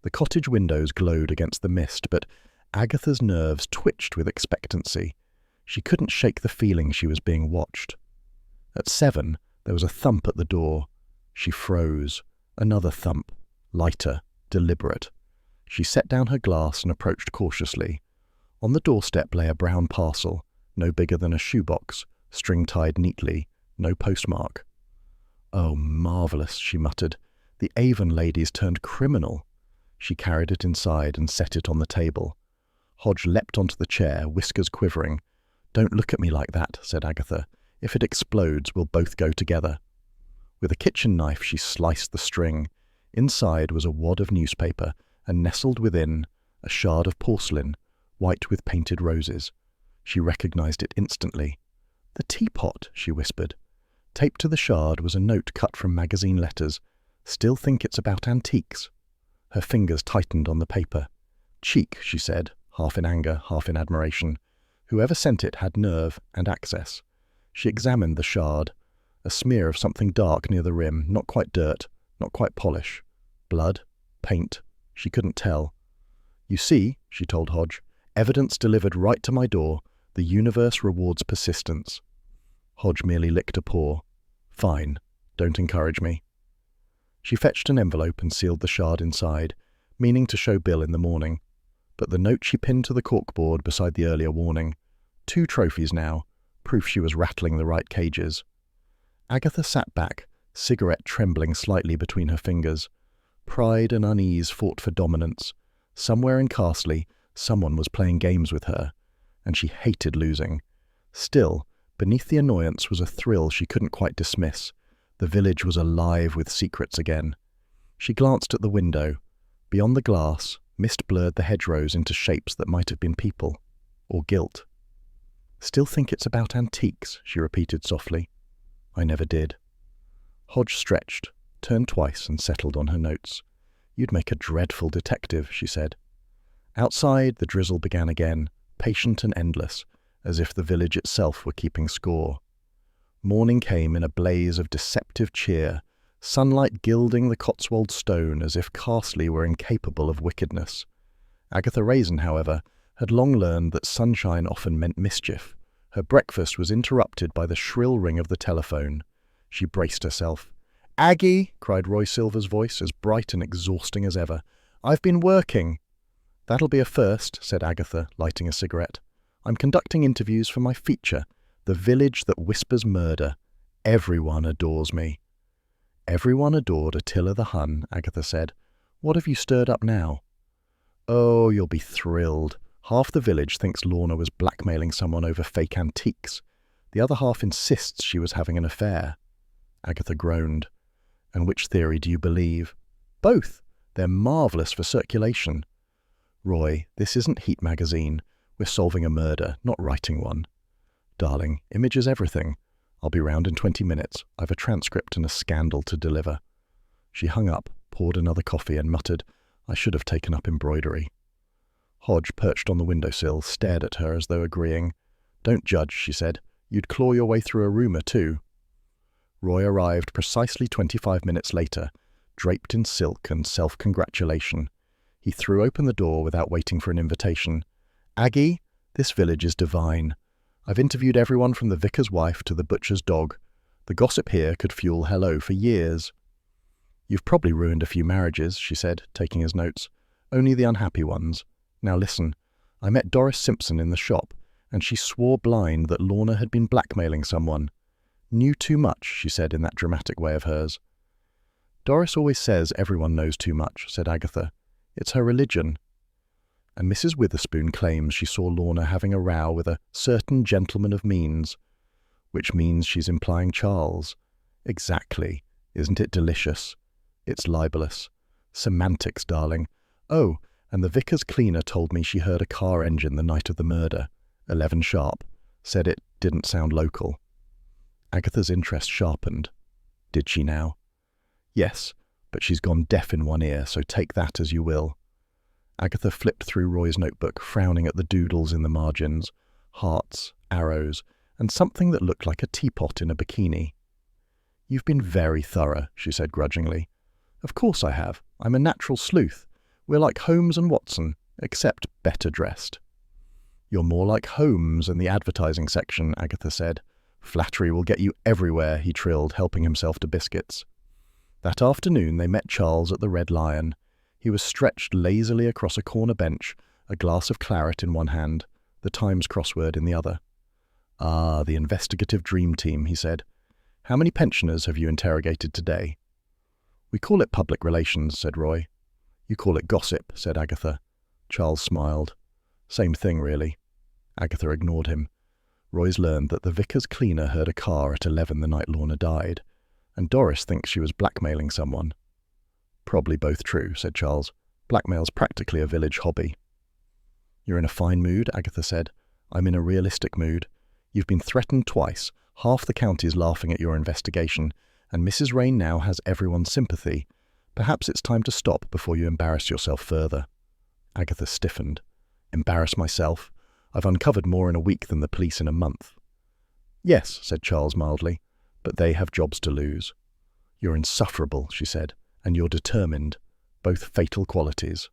The cottage windows glowed against the mist, but Agatha's nerves twitched with expectancy. She couldn't shake the feeling she was being watched. At 7, there was a thump at the door. She froze. Another thump, lighter, deliberate. She set down her glass and approached cautiously. On the doorstep lay a brown parcel, no bigger than a shoebox, string-tied neatly, no postmark. Oh, marvellous, she muttered. The Avon ladies turned criminal. She carried it inside and set it on the table. Hodge leapt onto the chair, whiskers quivering. Don't look at me like that, said Agatha. If it explodes, we'll both go together. With a kitchen knife, she sliced the string. Inside was a wad of newspaper, and nestled within, a shard of porcelain, white with painted roses. She recognized it instantly. "The teapot," she whispered. Taped to the shard was a note cut from magazine letters. "Still think it's about antiques." Her fingers tightened on the paper. "Cheek," she said, half in anger, half in admiration. Whoever sent it had nerve and access. She examined the shard. A smear of something dark near the rim, not quite dirt, not quite polish. Blood? Paint? She couldn't tell. "You see," she told Hodge, "evidence delivered right to my door. The universe rewards persistence." Hodge merely licked a paw. "Fine. Don't encourage me." She fetched an envelope and sealed the shard inside, meaning to show Bill in the morning. But the note she pinned to the corkboard beside the earlier warning. 2 trophies now, proof she was rattling the right cages. Agatha sat back, cigarette trembling slightly between her fingers. Pride and unease fought for dominance. Somewhere in Carsely, someone was playing games with her, and she hated losing. Still, beneath the annoyance was a thrill she couldn't quite dismiss. The village was alive with secrets again. She glanced at the window. Beyond the glass, mist blurred the hedgerows into shapes that might have been people, or guilt. "Still think it's about antiques," she repeated softly. "I never did." Hodge stretched, turned twice and settled on her notes. "You'd make a dreadful detective," she said. Outside, the drizzle began again, patient and endless, as if the village itself were keeping score. Morning came in a blaze of deceptive cheer, sunlight gilding the Cotswold stone as if Carsely were incapable of wickedness. Agatha Raisin, however, had long learned that sunshine often meant mischief. Her breakfast was interrupted by the shrill ring of the telephone. She braced herself. "Aggie!" cried Roy Silver's voice, as bright and exhausting as ever. "I've been working." "That'll be a first," said Agatha, lighting a cigarette. "I'm conducting interviews for my feature, The Village That Whispers Murder. Everyone adores me." "Everyone adored Attila the Hun," Agatha said. "What have you stirred up now?" "Oh, you'll be thrilled. Half the village thinks Lorna was blackmailing someone over fake antiques. The other half insists she was having an affair." Agatha groaned. "And which theory do you believe?" "Both. They're marvellous for circulation." "Roy, this isn't Heat magazine. We're solving a murder, not writing one." "Darling, image is everything. I'll be round in 20 minutes. I've a transcript and a scandal to deliver." She hung up, poured another coffee and muttered, "I should have taken up embroidery." Hodge, perched on the windowsill, stared at her as though agreeing. "Don't judge," she said. "You'd claw your way through a rumour too." Roy arrived precisely 25 minutes later, draped in silk and self-congratulation. He threw open the door without waiting for an invitation. "Aggie, this village is divine. I've interviewed everyone from the vicar's wife to the butcher's dog. The gossip here could fuel Hello for years." "You've probably ruined a few marriages," she said, taking his notes. "Only the unhappy ones. Now listen, I met Doris Simpson in the shop, and she swore blind that Lorna had been blackmailing someone. Knew too much," she said in that dramatic way of hers. "Doris always says everyone knows too much," said Agatha. "It's her religion." "And Mrs. Witherspoon claims she saw Lorna having a row with a certain gentleman of means." "Which means she's implying Charles." "Exactly. Isn't it delicious?" "It's libelous." "Semantics, darling." "Oh, and the vicar's cleaner told me she heard a car engine the night of the murder, 11 sharp. Said it didn't sound local." Agatha's interest sharpened. "Did she now?" "Yes, but she's gone deaf in one ear, so take that as you will." Agatha flipped through Roy's notebook, frowning at the doodles in the margins, hearts, arrows, and something that looked like a teapot in a bikini. "You've been very thorough," she said grudgingly. "Of course I have. I'm a natural sleuth. We're like Holmes and Watson, except better dressed." "You're more like Holmes in the advertising section," Agatha said. "Flattery will get you everywhere," he trilled, helping himself to biscuits. That afternoon they met Charles at the Red Lion. He was stretched lazily across a corner bench, a glass of claret in one hand, the Times crossword in the other. "Ah, the investigative dream team," he said. "How many pensioners have you interrogated today?" "We call it public relations," said Roy. "You call it gossip," said Agatha. Charles smiled. "Same thing, really." Agatha ignored him. Roy's learned that the vicar's cleaner heard a car at 11 the night Lorna died. and Doris thinks she was blackmailing someone. Probably both true, said Charles. Blackmail's practically a village hobby. You're in a fine mood, Agatha said. I'm in a realistic mood. You've been threatened twice, half the county's laughing at your investigation, and Mrs. Rain now has everyone's sympathy. Perhaps it's time to stop before you embarrass yourself further. Agatha stiffened. Embarrass myself? I've uncovered more in a week than the police in a month. Yes, said Charles mildly, but they have jobs to lose. You're insufferable, she said, and you're determined, both fatal qualities.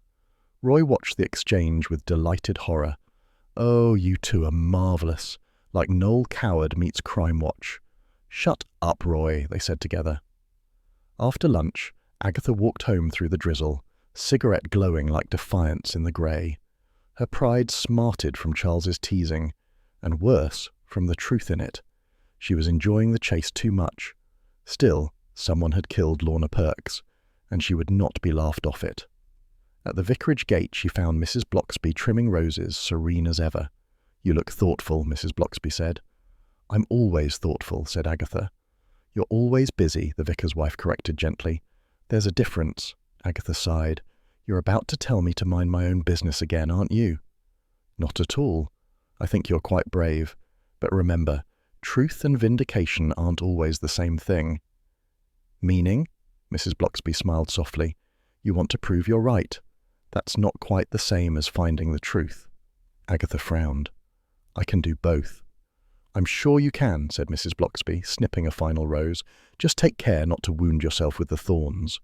Roy watched the exchange with delighted horror. Oh, you two are marvellous, like Noel Coward meets Crime Watch. Shut up, Roy, they said together. After lunch, Agatha walked home through the drizzle, cigarette glowing like defiance in the grey. Her pride smarted from Charles's teasing, and worse, from the truth in it. She was enjoying the chase too much. Still, someone had killed Lorna Perks, and she would not be laughed off it. At the vicarage gate she found Mrs. Bloxby trimming roses, serene as ever. You look thoughtful, Mrs. Bloxby said. I'm always thoughtful, said Agatha. You're always busy, the vicar's wife corrected gently. There's a difference, Agatha sighed. You're about to tell me to mind my own business again, aren't you? Not at all. I think you're quite brave. But remember, truth and vindication aren't always the same thing. Meaning? Mrs. Bloxby smiled softly. You want to prove you're right. That's not quite the same as finding the truth. Agatha frowned. I can do both. I'm sure you can, said Mrs. Bloxby, snipping a final rose. Just take care not to wound yourself with the thorns.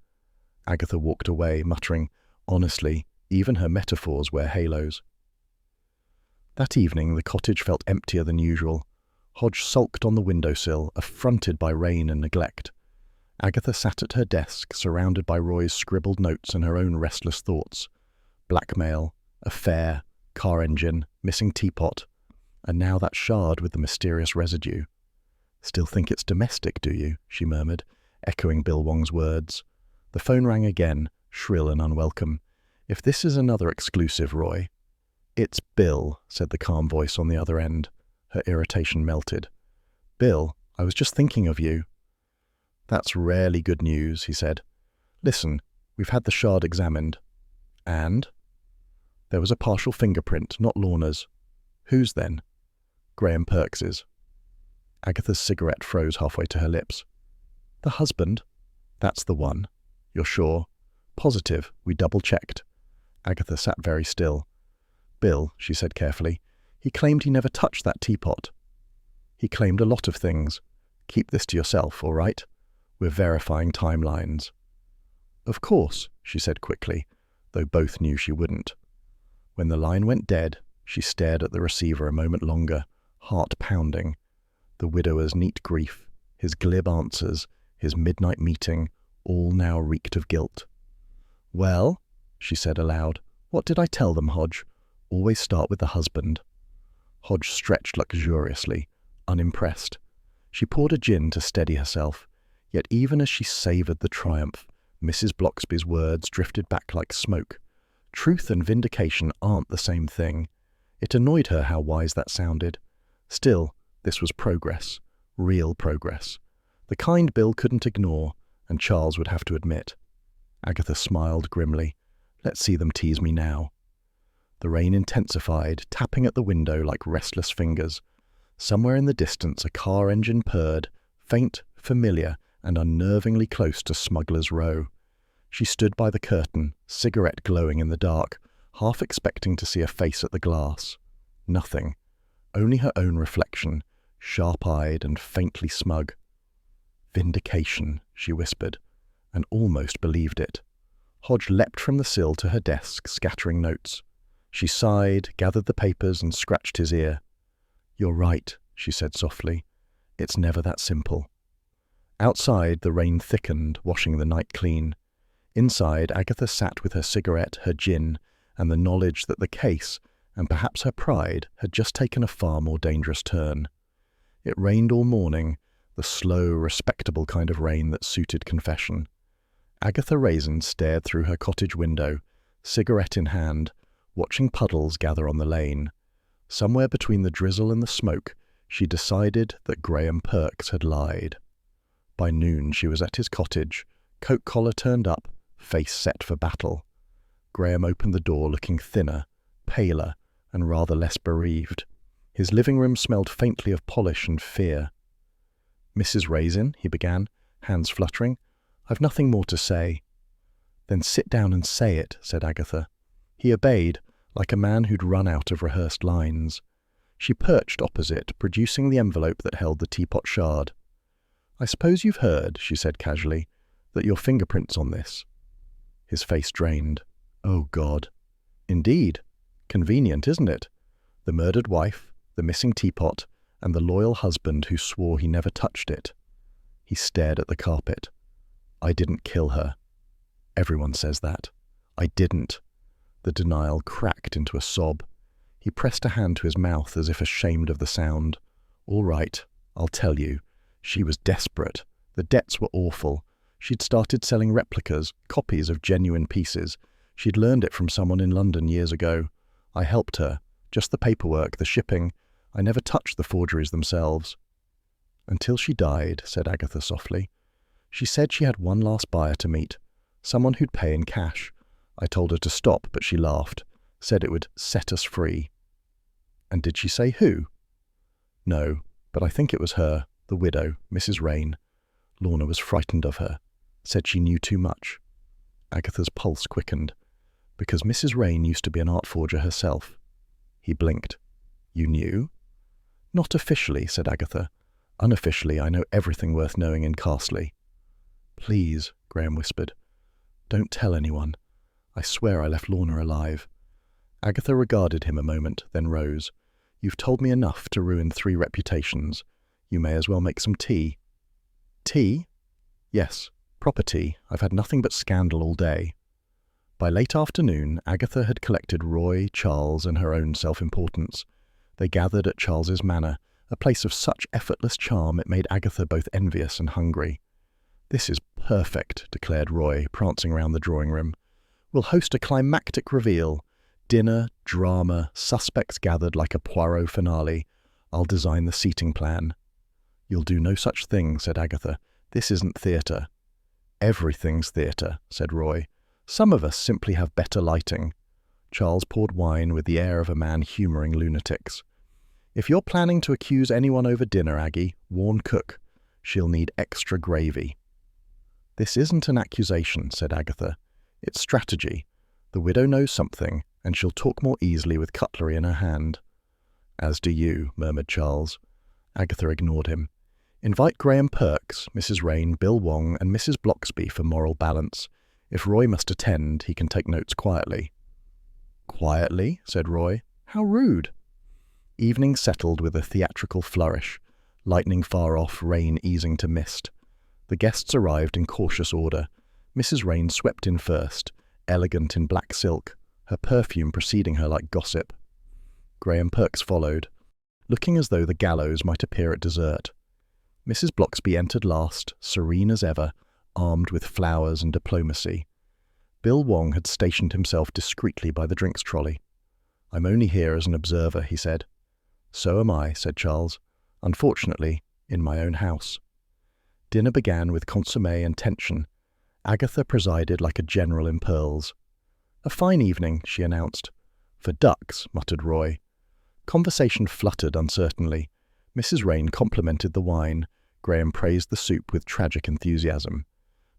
Agatha walked away, muttering, honestly, even her metaphors wear halos. That evening the cottage felt emptier than usual. Hodge sulked on the windowsill, affronted by rain and neglect. Agatha sat at her desk, surrounded by Roy's scribbled notes and her own restless thoughts. Blackmail, affair, car engine, missing teapot, and now that shard with the mysterious residue. Still think it's domestic, do you? She murmured, echoing Bill Wong's words. The phone rang again, shrill and unwelcome. If this is another exclusive, Roy. It's Bill, said the calm voice on the other end. Her irritation melted. Bill, I was just thinking of you. That's rarely good news, he said. Listen, we've had the shard examined. And? There was a partial fingerprint, not Lorna's. Whose then? Graham Perks's. Agatha's cigarette froze halfway to her lips. The husband? That's the one. You're sure? Positive. We double-checked. Agatha sat very still. Bill, she said carefully, he claimed he never touched that teapot. He claimed a lot of things. Keep this to yourself, all right? We're verifying timelines. Of course, she said quickly, though both knew she wouldn't. When the line went dead, she stared at the receiver a moment longer, heart pounding. The widower's neat grief, his glib answers, his midnight meeting, all now reeked of guilt. Well, she said aloud, what did I tell them, Hodge? Always start with the husband. Hodge stretched luxuriously, unimpressed. She poured a gin to steady herself, yet even as she savoured the triumph, Mrs. Bloxby's words drifted back like smoke. Truth and vindication aren't the same thing. It annoyed her how wise that sounded. Still, this was progress, real progress. The kind Bill couldn't ignore, and Charles would have to admit. Agatha smiled grimly. Let's see them tease me now. The rain intensified, tapping at the window like restless fingers. Somewhere in the distance a car engine purred, faint, familiar, and unnervingly close to Smuggler's Row. She stood by the curtain, cigarette glowing in the dark, half expecting to see a face at the glass. Nothing. Only her own reflection, sharp-eyed and faintly smug. Vindication, she whispered, and almost believed it. Hodge leapt from the sill to her desk, scattering notes. She sighed, gathered the papers, and scratched his ear. You're right, she said softly. It's never that simple. Outside, the rain thickened, washing the night clean. Inside, Agatha sat with her cigarette, her gin, and the knowledge that the case, and perhaps her pride, had just taken a far more dangerous turn. It rained all morning, the slow, respectable kind of rain that suited confession. Agatha Raisin stared through her cottage window, cigarette in hand, watching puddles gather on the lane. Somewhere between the drizzle and the smoke, she decided that Graham Perks had lied. By noon she was at his cottage, coat collar turned up, face set for battle. Graham opened the door looking thinner, paler, and rather less bereaved. His living room smelled faintly of polish and fear. "Mrs. Raisin," he began, hands fluttering, "I've nothing more to say." "Then sit down and say it," said Agatha. He obeyed, like a man who'd run out of rehearsed lines. She perched opposite, producing the envelope that held the teapot shard. "I suppose you've heard," she said casually, "that your fingerprint's on this." His face drained. "Oh, God." "Indeed. Convenient, isn't it? The murdered wife, the missing teapot, and the loyal husband who swore he never touched it." He stared at the carpet. "I didn't kill her." "Everyone says that." "I didn't." The denial cracked into a sob. He pressed a hand to his mouth as if ashamed of the sound. "All right, I'll tell you. She was desperate. The debts were awful. She'd started selling replicas, copies of genuine pieces. She'd learned it from someone in London years ago. I helped her. Just the paperwork, the shipping. I never touched the forgeries themselves." "Until she died," said Agatha softly. "She said she had one last buyer to meet, someone who'd pay in cash. I told her to stop, but she laughed, said it would set us free." "And did she say who?" "No, but I think it was her, the widow, Mrs. Rain. Lorna was frightened of her, said she knew too much." Agatha's pulse quickened. "Because Mrs. Rain used to be an art forger herself." He blinked. "You knew?" "Not officially," said Agatha. "Unofficially, I know everything worth knowing in Carsely." "Please," Graham whispered. "Don't tell anyone. I swear I left Lorna alive." Agatha regarded him a moment, then rose. "You've told me enough to ruin 3 reputations. You may as well make some tea." "Tea?" "Yes, proper tea. I've had nothing but scandal all day." By late afternoon, Agatha had collected Roy, Charles, and her own self-importance. They gathered at Charles's manor, a place of such effortless charm it made Agatha both envious and hungry. "This is perfect," declared Roy, prancing round the drawing room. "We'll host a climactic reveal. Dinner, drama, suspects gathered like a Poirot finale. I'll design the seating plan." "You'll do no such thing," said Agatha. "This isn't theatre." "Everything's theatre," said Roy. "Some of us simply have better lighting." Charles poured wine with the air of a man humouring lunatics. "If you're planning to accuse anyone over dinner, Aggie, warn cook. She'll need extra gravy." "This isn't an accusation," said Agatha. "It's strategy. The widow knows something, and she'll talk more easily with cutlery in her hand." "As do you," murmured Charles. Agatha ignored him. "Invite Graham Perks, Mrs. Rain, Bill Wong, and Mrs. Bloxby for moral balance. If Roy must attend, he can take notes quietly." "Quietly?" said Roy. "How rude." Evening settled with a theatrical flourish. Lightning far off, rain easing to mist. The guests arrived in cautious order. Mrs. Rain swept in first, elegant in black silk, her perfume preceding her like gossip. Graham Perks followed, looking as though the gallows might appear at dessert. Mrs. Bloxby entered last, serene as ever, armed with flowers and diplomacy. Bill Wong had stationed himself discreetly by the drinks trolley. "I'm only here as an observer," he said. "So am I," said Charles. "Unfortunately, in my own house." Dinner began with consommé and tension. Agatha presided like a general in pearls. "A fine evening," she announced. "For ducks," muttered Roy. Conversation fluttered uncertainly. Mrs. Rain complimented the wine. Graham praised the soup with tragic enthusiasm.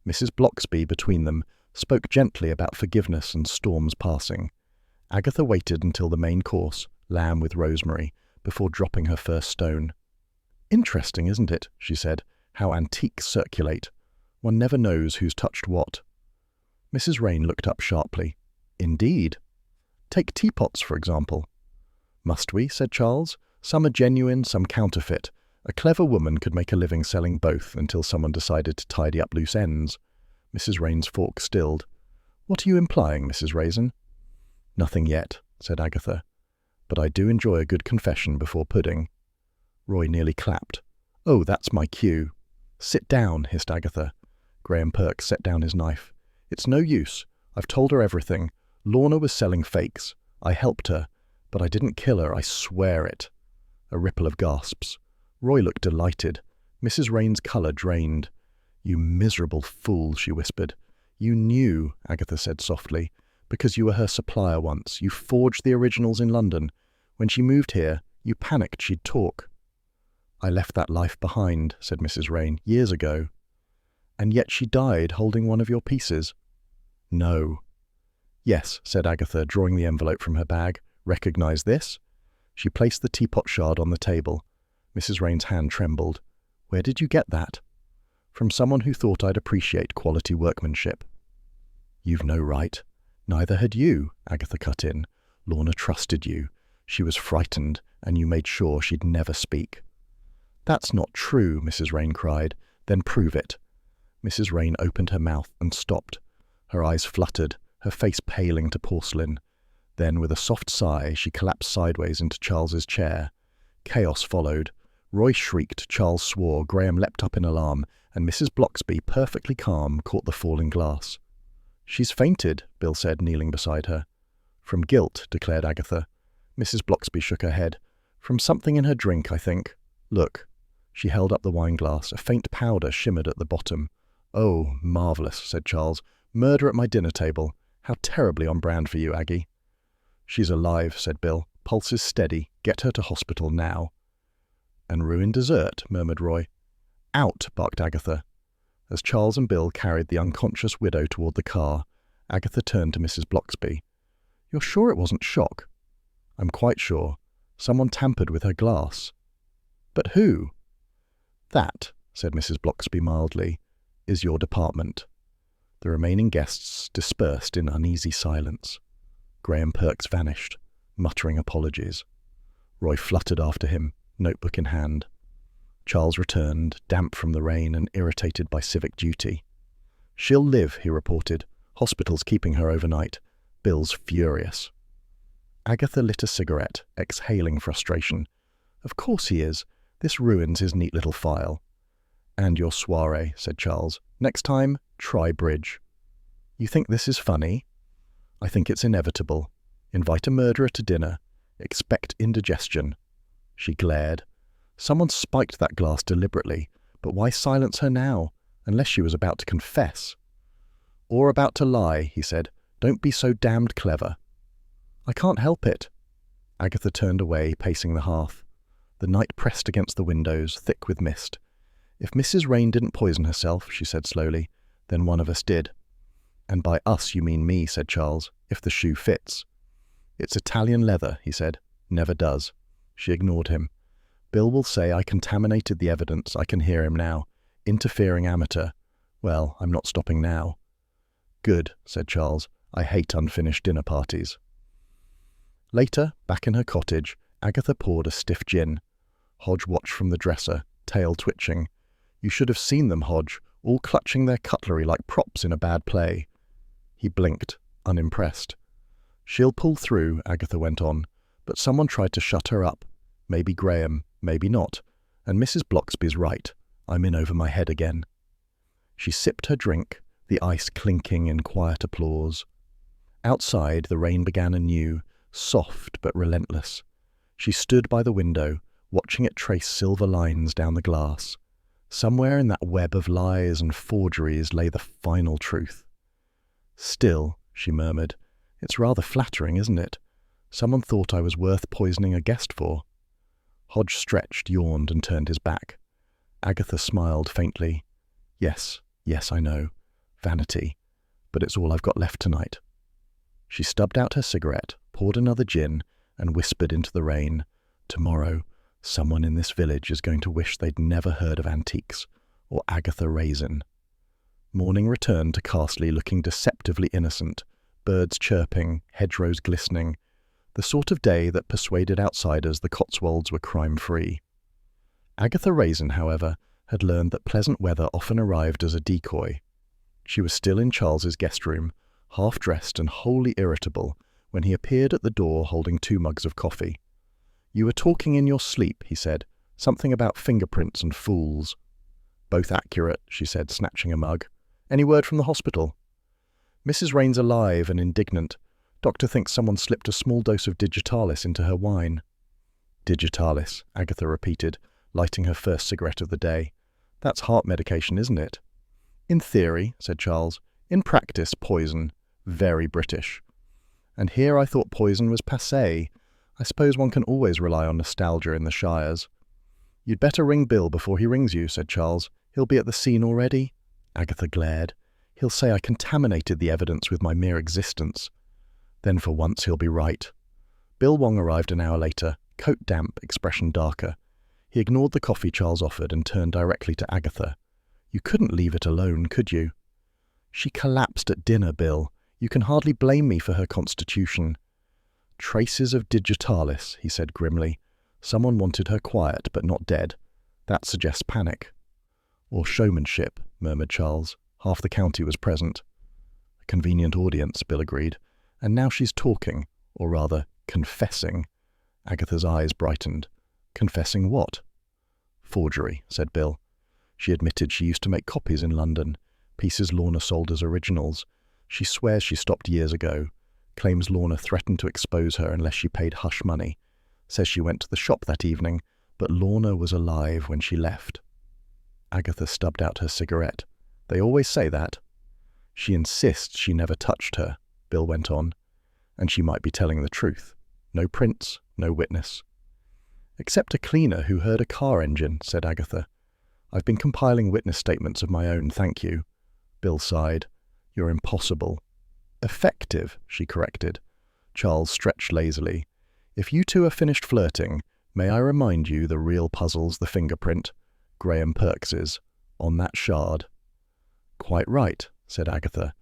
Mrs. Bloxby, between them, spoke gently about forgiveness and storms passing. Agatha waited until the main course, lamb with rosemary, before dropping her first stone. "Interesting, isn't it?" she said, "how antiques circulate. One never knows who's touched what." Mrs. Rain looked up sharply. "Indeed. Take teapots, for example." "Must we?" said Charles. "Some are genuine, some counterfeit. A clever woman could make a living selling both until someone decided to tidy up loose ends." Mrs. Rain's fork stilled. "What are you implying, Mrs. Raisin?" "Nothing yet," said Agatha. "But I do enjoy a good confession before pudding." Roy nearly clapped. "Oh, that's my cue." "Sit down," hissed Agatha. Graham Perks set down his knife. "It's no use. I've told her everything. Lorna was selling fakes. I helped her. But I didn't kill her, I swear it." A ripple of gasps. Roy looked delighted. Mrs. Rain's colour drained. "You miserable fool," she whispered. "You knew," Agatha said softly, "because you were her supplier once. You forged the originals in London. When she moved here, you panicked she'd talk." "I left that life behind," said Mrs. Rain, "years ago." "And yet she died holding one of your pieces." "No." "Yes," said Agatha, drawing the envelope from her bag. "Recognize this?" She placed the teapot shard on the table. Mrs. Rain's hand trembled. "Where did you get that?" "From someone who thought I'd appreciate quality workmanship." "You've no right." "Neither had you," Agatha cut in. "Lorna trusted you. She was frightened, and you made sure she'd never speak." "That's not true," Mrs. Rain cried. "Then prove it." Mrs. Rain opened her mouth and stopped. Her eyes fluttered, her face paling to porcelain. Then, with a soft sigh, she collapsed sideways into Charles's chair. Chaos followed. Roy shrieked, Charles swore, Graham leapt up in alarm, and Mrs. Bloxby, perfectly calm, caught the falling glass. "She's fainted," Bill said, kneeling beside her. "From guilt," declared Agatha. Mrs. Bloxby shook her head. "From something in her drink, I think. Look." She held up the wineglass. A faint powder shimmered at the bottom. "Oh, marvellous," said Charles. "Murder at my dinner table. How terribly on brand for you, Aggie." "She's alive," said Bill. "Pulse is steady. Get her to hospital now." "And ruin dessert," murmured Roy. "Out!" barked Agatha. As Charles and Bill carried the unconscious widow toward the car, Agatha turned to Mrs. Bloxby. "You're sure it wasn't shock?" "I'm quite sure. Someone tampered with her glass." "But who?" "That," said Mrs. Bloxby mildly, "is your department." The remaining guests dispersed in uneasy silence. Graham Perks vanished, muttering apologies. Roy fluttered after him, notebook in hand. Charles returned, damp from the rain and irritated by civic duty. "She'll live," he reported. "Hospital's keeping her overnight. Bill's furious." Agatha lit a cigarette, exhaling frustration. "Of course he is. This ruins his neat little file." "And your soiree," said Charles. "Next time, try bridge." "You think this is funny?" "I think it's inevitable. Invite a murderer to dinner. Expect indigestion." She glared. Someone spiked that glass deliberately, but why silence her now, unless she was about to confess? "Or about to lie," he said. "Don't be so damned clever." "I can't help it." Agatha turned away, pacing the hearth. The night pressed against the windows, thick with mist. "If Mrs. Rain didn't poison herself," she said slowly, "then one of us did." "And by us you mean me," said Charles, "if the shoe fits." "It's Italian leather," he said. "Never does." She ignored him. "Bill will say I contaminated the evidence. I can hear him now. Interfering amateur. Well, I'm not stopping now." "Good," said Charles. "I hate unfinished dinner parties." Later, back in her cottage, Agatha poured a stiff gin. Hodge watched from the dresser, tail twitching. "You should have seen them, Hodge, all clutching their cutlery like props in a bad play." He blinked, unimpressed. "She'll pull through," Agatha went on, "but someone tried to shut her up. Maybe Graham, maybe not. And Mrs. Bloxby's right. I'm in over my head again." She sipped her drink, the ice clinking in quiet applause. Outside, the rain began anew, soft but relentless. She stood by the window, watching it trace silver lines down the glass. Somewhere in that web of lies and forgeries lay the final truth. "Still," she murmured, "it's rather flattering, isn't it? Someone thought I was worth poisoning a guest for." Hodge stretched, yawned, and turned his back. Agatha smiled faintly. Yes, I know. Vanity. But it's all I've got left tonight." She stubbed out her cigarette, poured another gin, and whispered into the rain, "Tomorrow, someone in this village is going to wish they'd never heard of antiques, or Agatha Raisin." Morning returned to Carsely looking deceptively innocent, birds chirping, hedgerows glistening, the sort of day that persuaded outsiders the Cotswolds were crime-free. Agatha Raisin, however, had learned that pleasant weather often arrived as a decoy. She was still in Charles's guest room, half-dressed and wholly irritable, when he appeared at the door holding 2 mugs of coffee. "You were talking in your sleep," he said. "Something about fingerprints and fools." "Both accurate," she said, snatching a mug. "Any word from the hospital?" "Mrs. Rain's alive and indignant. Doctor thinks someone slipped a small dose of digitalis into her wine." "Digitalis," Agatha repeated, lighting her first cigarette of the day. "That's heart medication, isn't it?" In theory, said Charles. In practice, poison. Very British. And here I thought poison was passé. I suppose one can always rely on nostalgia in the Shires. You'd better ring Bill before he rings you, said Charles. He'll be at the scene already. Agatha glared. He'll say I contaminated the evidence with my mere existence. Then for once he'll be right. Bill Wong arrived an hour later, coat damp, expression darker. He ignored the coffee Charles offered and turned directly to Agatha. You couldn't leave it alone, could you? She collapsed at dinner, Bill. You can hardly blame me for her constitution. Traces of digitalis, he said grimly. Someone wanted her quiet, but not dead. That suggests panic. Or showmanship, murmured Charles. Half the county was present. A convenient audience, Bill agreed. And now she's talking, or rather, confessing. Agatha's eyes brightened. Confessing what? Forgery, said Bill. She admitted she used to make copies in London, pieces Lorna sold as originals. She swears she stopped years ago, claims Lorna threatened to expose her unless she paid hush money, says she went to the shop that evening, but Lorna was alive when she left. Agatha stubbed out her cigarette. They always say that. She insists she never touched her, Bill went on, and she might be telling the truth. No prints, no witness. Except a cleaner who heard a car engine, said Agatha. I've been compiling witness statements of my own, thank you. Bill sighed. You're impossible. Effective, she corrected. Charles stretched lazily. If you two are finished flirting, may I remind you the real puzzle's the fingerprint, Graham Perks's, on that shard. Quite right, said Agatha,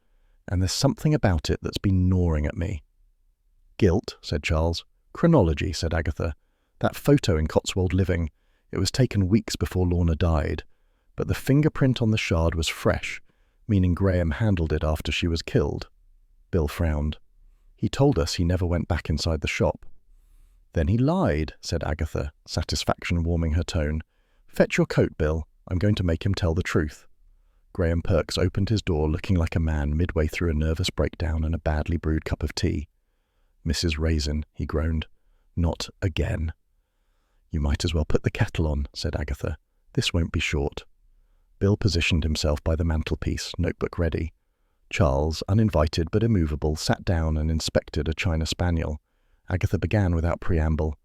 and there's something about it that's been gnawing at me. Guilt, said Charles. Chronology, said Agatha. That photo in Cotswold Living, it was taken weeks before Lorna died, but the fingerprint on the shard was fresh, meaning Graham handled it after she was killed. Bill frowned. He told us he never went back inside the shop. Then he lied, said Agatha, satisfaction warming her tone. Fetch your coat, Bill. I'm going to make him tell the truth. Graham Perks opened his door looking like a man midway through a nervous breakdown and a badly brewed cup of tea. Mrs. Raisin, he groaned. Not again. You might as well put the kettle on, said Agatha. This won't be short. Bill positioned himself by the mantelpiece, notebook ready. Charles, uninvited but immovable, sat down and inspected a China spaniel. Agatha began without preamble.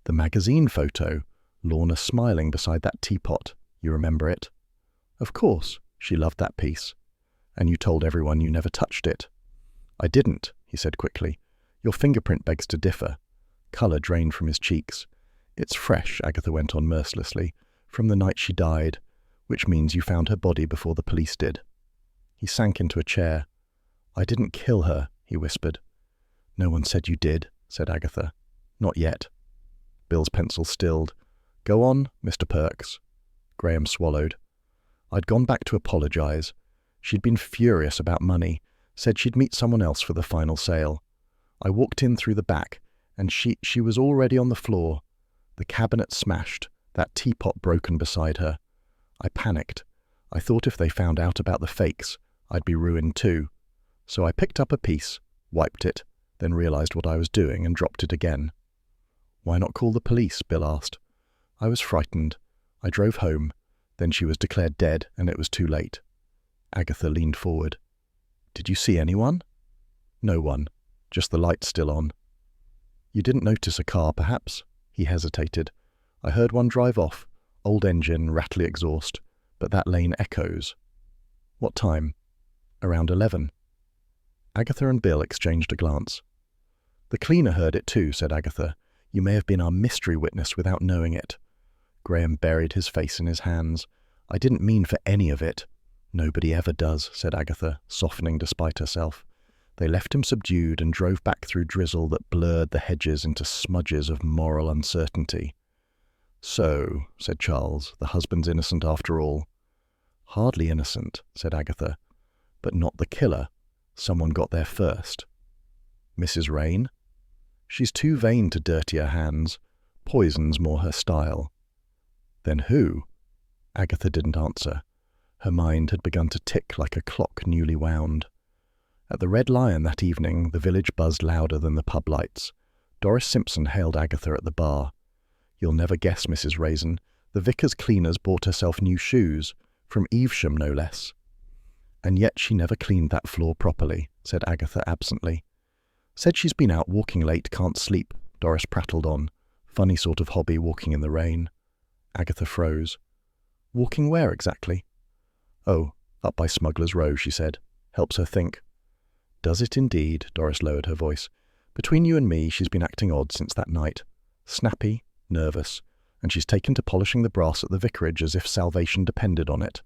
The magazine photo, Lorna smiling beside that teapot. You remember it? Of course. She loved that piece. And you told everyone you never touched it. I didn't, he said quickly. Your fingerprint begs to differ. Colour drained from his cheeks. It's fresh, Agatha went on mercilessly, from the night she died, which means you found her body before the police did. He sank into a chair. I didn't kill her, he whispered. No one said you did, said Agatha. Not yet. Bill's pencil stilled. Go on, Mr. Perks. Graham swallowed. I'd gone back to apologise. She'd been furious about money, said she'd meet someone else for the final sale. I walked in through the back, and she was already on the floor. The cabinet smashed, that teapot broken beside her. I panicked. I thought if they found out about the fakes, I'd be ruined too. So I picked up a piece, wiped it, then realised what I was doing and dropped it again. Why not call the police? Bill asked. I was frightened. I drove home. Then she was declared dead, and it was too late. Agatha leaned forward. Did you see anyone? No one. Just the light still on. You didn't notice a car, perhaps? He hesitated. I heard one drive off. Old engine, rattly exhaust. But that lane echoes. What time? Around 11. Agatha and Bill exchanged a glance. The cleaner heard it too, said Agatha. You may have been our mystery witness without knowing it. Graham buried his face in his hands. I didn't mean for any of it. Nobody ever does, said Agatha, softening despite herself. They left him subdued and drove back through drizzle that blurred the hedges into smudges of moral uncertainty. So, said Charles, the husband's innocent after all. Hardly innocent, said Agatha. But not the killer. Someone got there first. Mrs. Rain? She's too vain to dirty her hands. Poison's more her style. Then who? Agatha didn't answer. Her mind had begun to tick like a clock newly wound. At the Red Lion that evening, the village buzzed louder than the pub lights. Doris Simpson hailed Agatha at the bar. You'll never guess, Mrs. Raisin. The vicar's cleaners bought herself new shoes, from Evesham no less. "And yet she never cleaned that floor properly," said Agatha absently. "Said she's been out walking late, can't sleep," Doris prattled on. "Funny sort of hobby, walking in the rain." Agatha froze. "Walking where exactly?" "Oh, up by Smuggler's Row," she said. "Helps her think." "Does it indeed?" Doris lowered her voice. "Between you and me, she's been acting odd since that night. Snappy, nervous, and she's taken to polishing the brass at the vicarage as if salvation depended on it."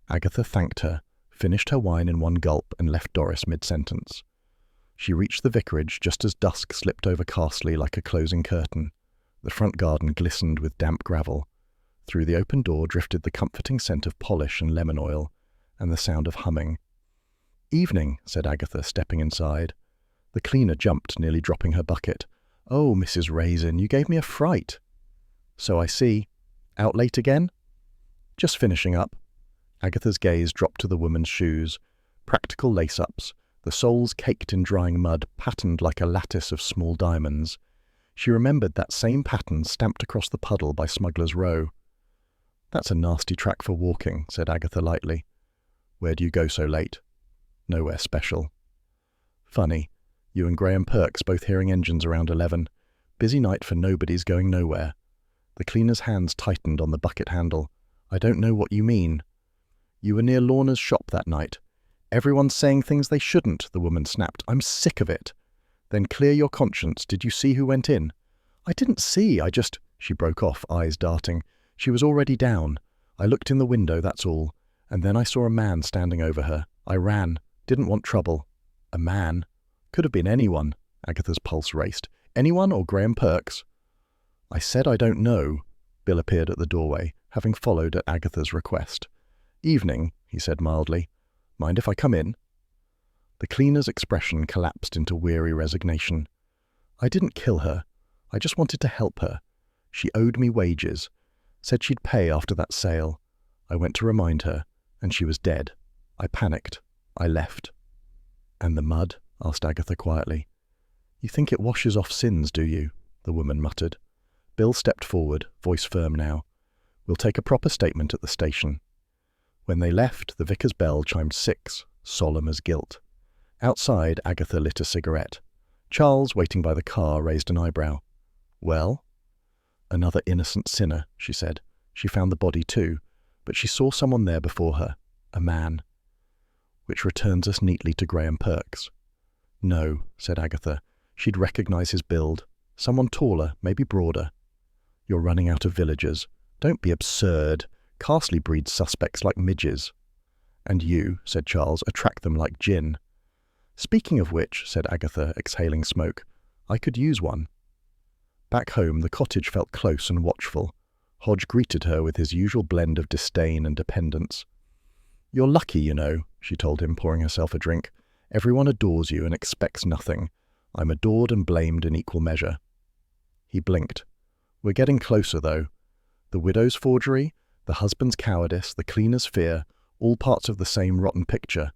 Agatha thanked her, finished her wine in one gulp, and left Doris mid-sentence. She reached the vicarage just as dusk slipped over Carsely like a closing curtain. The front garden glistened with damp gravel. Through the open door drifted the comforting scent of polish and lemon oil, and the sound of humming. "Evening," said Agatha, stepping inside. The cleaner jumped, nearly dropping her bucket. "Oh, Mrs. Raisin, you gave me a fright." "So I see. Out late again?" "Just finishing up." Agatha's gaze dropped to the woman's shoes. Practical lace-ups, the soles caked in drying mud, patterned like a lattice of small diamonds. She remembered that same pattern stamped across the puddle by Smuggler's Row. "That's a nasty track for walking," said Agatha lightly. "Where do you go so late?" "Nowhere special." "Funny. You and Graham Perks both hearing engines around 11. Busy night for nobody's going nowhere." The cleaner's hands tightened on the bucket handle. "I don't know what you mean." "You were near Lorna's shop that night." "Everyone's saying things they shouldn't," the woman snapped. "I'm sick of it." "Then clear your conscience. Did you see who went in?" "I didn't see. I just—" She broke off, eyes darting. "She was already down. I looked in the window, that's all. And then I saw a man standing over her. I ran. Didn't want trouble." "A man? Could have been anyone." Agatha's pulse raced. "Anyone or Graham Perks?" "I said I don't know." Bill appeared at the doorway, having followed at Agatha's request. "Evening," he said mildly. "Mind if I come in?" The cleaner's expression collapsed into weary resignation. "I didn't kill her. I just wanted to help her. She owed me wages. Said she'd pay after that sale. I went to remind her, and she was dead. I panicked. I left." "And the mud?" asked Agatha quietly. "You think it washes off sins, do you?" the woman muttered. Bill stepped forward, voice firm now. "We'll take a proper statement at the station." When they left, the vicar's bell chimed 6, solemn as guilt. Outside, Agatha lit a cigarette. Charles, waiting by the car, raised an eyebrow. "Well?" "Another innocent sinner," she said. "She found the body too, but she saw someone there before her, a man." "Which returns us neatly to Graham Perks." "No," said Agatha. "She'd recognize his build. Someone taller, maybe broader." "You're running out of villagers." "Don't be absurd. Carsely breeds suspects like midges." "And you," said Charles, "attract them like gin." "Speaking of which," said Agatha, exhaling smoke, "I could use one." Back home, the cottage felt close and watchful. Hodge greeted her with his usual blend of disdain and dependence. "You're lucky, you know," she told him, pouring herself a drink. "Everyone adores you and expects nothing. I'm adored and blamed in equal measure." He blinked. "We're getting closer, though. The widow's forgery, the husband's cowardice, the cleaner's fear, all parts of the same rotten picture.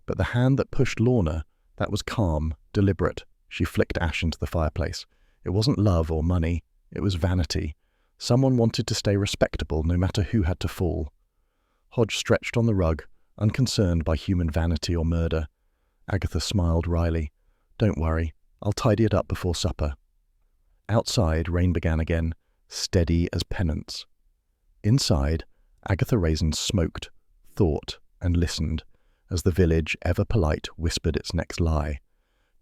But the hand that pushed Lorna, that was calm, deliberate." She flicked ash into the fireplace. "It wasn't love or money. It was vanity. Someone wanted to stay respectable no matter who had to fall." Hodge stretched on the rug, unconcerned by human vanity or murder. Agatha smiled wryly. "Don't worry. I'll tidy it up before supper." Outside, rain began again, steady as penance. Inside, Agatha Raisin smoked, thought, and listened, as the village, ever polite, whispered its next lie.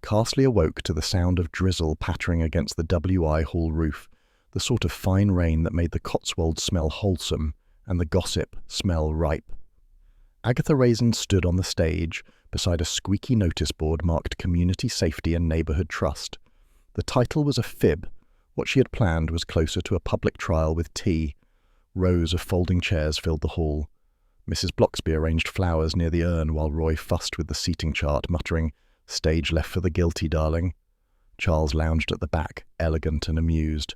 Carsely awoke to the sound of drizzle pattering against the W.I. Hall roof, the sort of fine rain that made the Cotswolds smell wholesome and the gossip smell ripe. Agatha Raisin stood on the stage beside a squeaky notice board marked Community Safety and Neighbourhood Trust. The title was a fib. What she had planned was closer to a public trial with tea. Rows of folding chairs filled the hall. Mrs. Bloxby arranged flowers near the urn while Roy fussed with the seating chart, muttering, "Stage left for the guilty, darling." Charles lounged at the back, elegant and amused.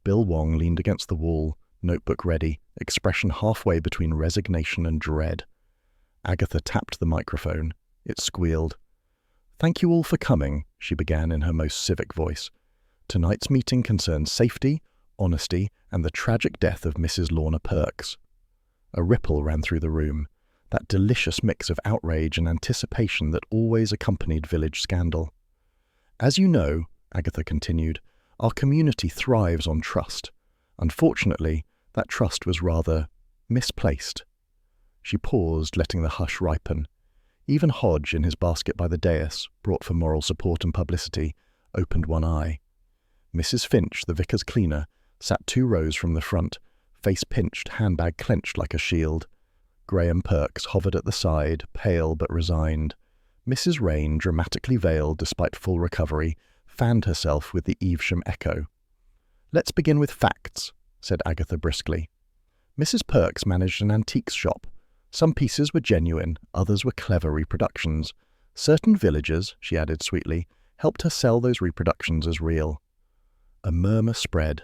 Bill Wong leaned against the wall, notebook ready, expression halfway between resignation and dread. Agatha tapped the microphone. It squealed. "Thank you all for coming," she began in her most civic voice. "Tonight's meeting concerns safety, honesty, and the tragic death of Mrs. Lorna Perks." A ripple ran through the room. that delicious mix of outrage and anticipation that always accompanied village scandal. As you know, Agatha continued, our community thrives on trust. Unfortunately, that trust was rather misplaced. She paused, letting the hush ripen. Even Hodge, in his basket by the dais, brought for moral support and publicity, opened one eye. Mrs. Finch, the vicar's cleaner, sat 2 rows from the front, face pinched, handbag clenched like a shield. Graham Perks hovered at the side, pale but resigned. Mrs. Rain, dramatically veiled despite full recovery, fanned herself with the Evesham echo. "Let's begin with facts," said Agatha briskly. Mrs. Perks managed an antiques shop. Some pieces were genuine, others were clever reproductions. Certain villagers, she added sweetly, helped her sell those reproductions as real. A murmur spread.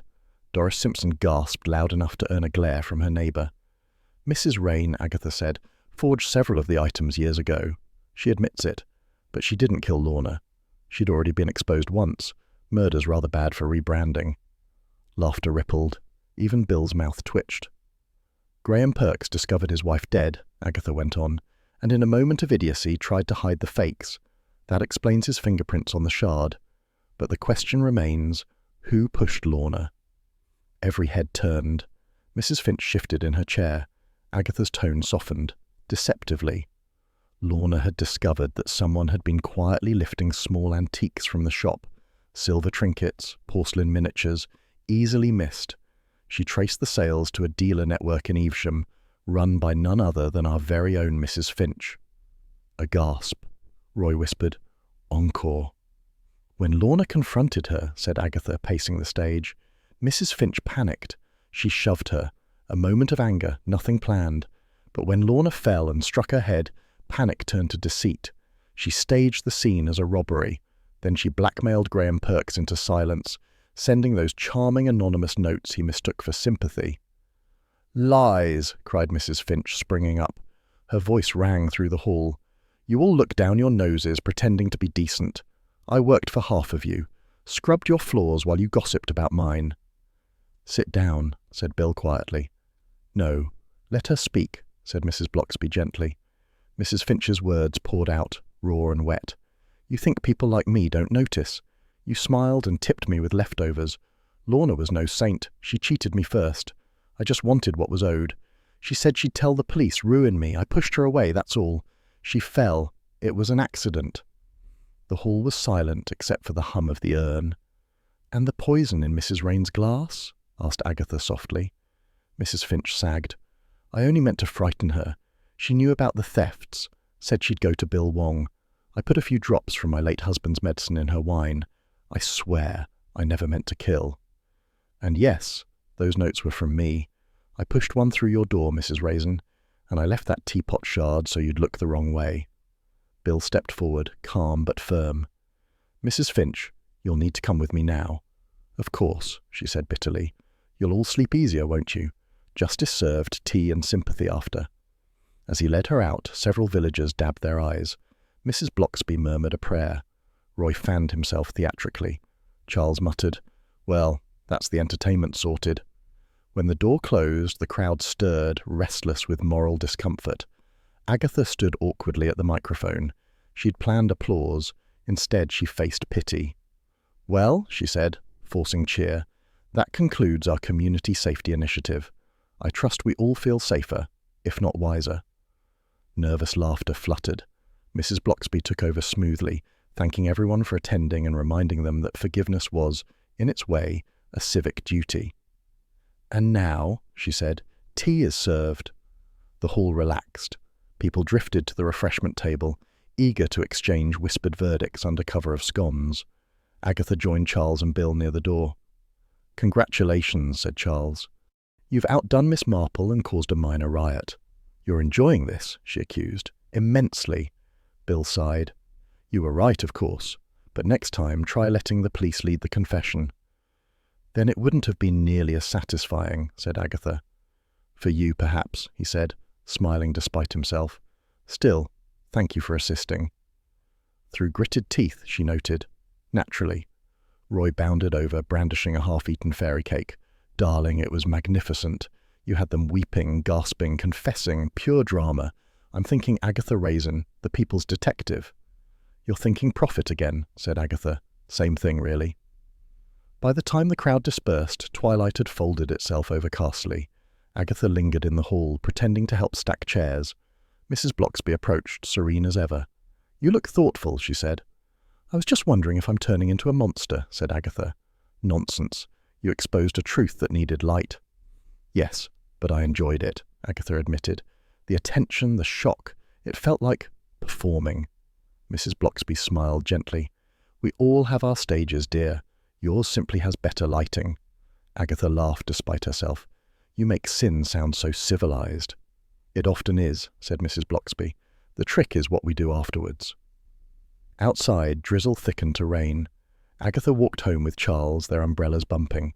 Doris Simpson gasped loud enough to earn a glare from her neighbour. Mrs. Rain, Agatha said, forged several of the items years ago. She admits it, but she didn't kill Lorna. She'd already been exposed once. Murder's rather bad for rebranding. Laughter rippled. Even Bill's mouth twitched. Graham Perks discovered his wife dead, Agatha went on, and in a moment of idiocy tried to hide the fakes. That explains his fingerprints on the shard. But the question remains, who pushed Lorna? Every head turned. Mrs. Finch shifted in her chair. Agatha's tone softened, deceptively. Lorna had discovered that someone had been quietly lifting small antiques from the shop. Silver trinkets, porcelain miniatures, easily missed. She traced the sales to a dealer network in Evesham, run by none other than our very own Mrs. Finch. A gasp. Roy whispered, "Encore." "When Lorna confronted her," said Agatha, pacing the stage, "Mrs. Finch panicked. She shoved her. A moment of anger, nothing planned. But when Lorna fell and struck her head, panic turned to deceit. She staged the scene as a robbery. Then she blackmailed Graham Perks into silence, sending those charming anonymous notes he mistook for sympathy." "Lies!" cried Mrs. Finch, springing up. Her voice rang through the hall. "You all look down your noses, pretending to be decent. I worked for half of you, scrubbed your floors while you gossiped about mine." "Sit down," said Bill quietly. "No, let her speak," said Mrs. Bloxby gently. Mrs. Finch's words poured out, raw and wet. "You think people like me don't notice. You smiled and tipped me with leftovers. Lorna was no saint. She cheated me first. I just wanted what was owed. She said she'd tell the police, ruin me. I pushed her away, that's all. She fell. It was an accident." The hall was silent except for the hum of the urn. "And the poison in Mrs. Rain's glass?" asked Agatha softly. Mrs. Finch sagged. "I only meant to frighten her. She knew about the thefts, said she'd go to Bill Wong. I put a few drops from my late husband's medicine in her wine. I swear I never meant to kill. And yes, those notes were from me. I pushed one through your door, Mrs. Raisin, and I left that teapot shard so you'd look the wrong way." Bill stepped forward, calm but firm. "Mrs. Finch, you'll need to come with me now." "Of course," she said bitterly. "You'll all sleep easier, won't you? Justice served, tea and sympathy after." As he led her out, several villagers dabbed their eyes. Mrs. Bloxby murmured a prayer. Roy fanned himself theatrically. Charles muttered, "Well, that's the entertainment sorted." When the door closed, the crowd stirred, restless with moral discomfort. Agatha stood awkwardly at the microphone. She'd planned applause. Instead, she faced pity. "Well," she said, forcing cheer, "that concludes our community safety initiative. I trust we all feel safer, if not wiser." Nervous laughter fluttered. Mrs. Bloxby took over smoothly, thanking everyone for attending and reminding them that forgiveness was, in its way, a civic duty. "And now," she said, "tea is served." The hall relaxed. People drifted to the refreshment table, eager to exchange whispered verdicts under cover of scones. Agatha joined Charles and Bill near the door. "Congratulations," said Charles. "You've outdone Miss Marple and caused a minor riot." "You're enjoying this," she accused. "Immensely." Bill sighed. "You were right, of course, but next time try letting the police lead the confession." "Then it wouldn't have been nearly as satisfying," said Agatha. "For you, perhaps," he said, smiling despite himself. "Still, thank you for assisting." Through gritted teeth, she noted. "Naturally." Roy bounded over, brandishing a half-eaten fairy cake. "Darling, it was magnificent. You had them weeping, gasping, confessing, pure drama. I'm thinking Agatha Raisin, the people's detective." "You're thinking profit again," said Agatha. "Same thing, really." By the time the crowd dispersed, twilight had folded itself over Carsely. Agatha lingered in the hall, pretending to help stack chairs. Mrs. Blocksby approached, serene as ever. "You look thoughtful," she said. "I was just wondering if I'm turning into a monster," said Agatha. "Nonsense. You exposed a truth that needed light." "Yes, but I enjoyed it," Agatha admitted. "The attention, the shock. It felt like performing." Mrs. Blocksby smiled gently. "We all have our stages, dear. Yours simply has better lighting." Agatha laughed despite herself. "You make sin sound so civilized." "It often is," said Mrs. Blocksby. "The trick is what we do afterwards." Outside, drizzle thickened to rain. Agatha walked home with Charles, their umbrellas bumping.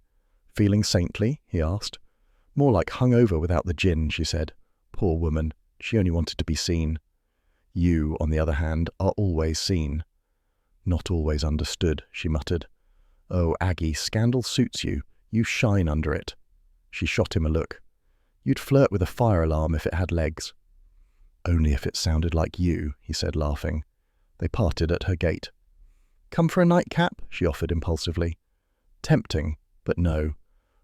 "Feeling saintly?" he asked. "More like hungover without the gin," she said. "Poor woman, she only wanted to be seen." "You, on the other hand, are always seen." "Not always understood," she muttered. "Oh, Aggie, scandal suits you. You shine under it." She shot him a look. "You'd flirt with a fire alarm if it had legs." "Only if it sounded like you," he said, laughing. They parted at her gate. "Come for a nightcap?" she offered impulsively. "Tempting, but no.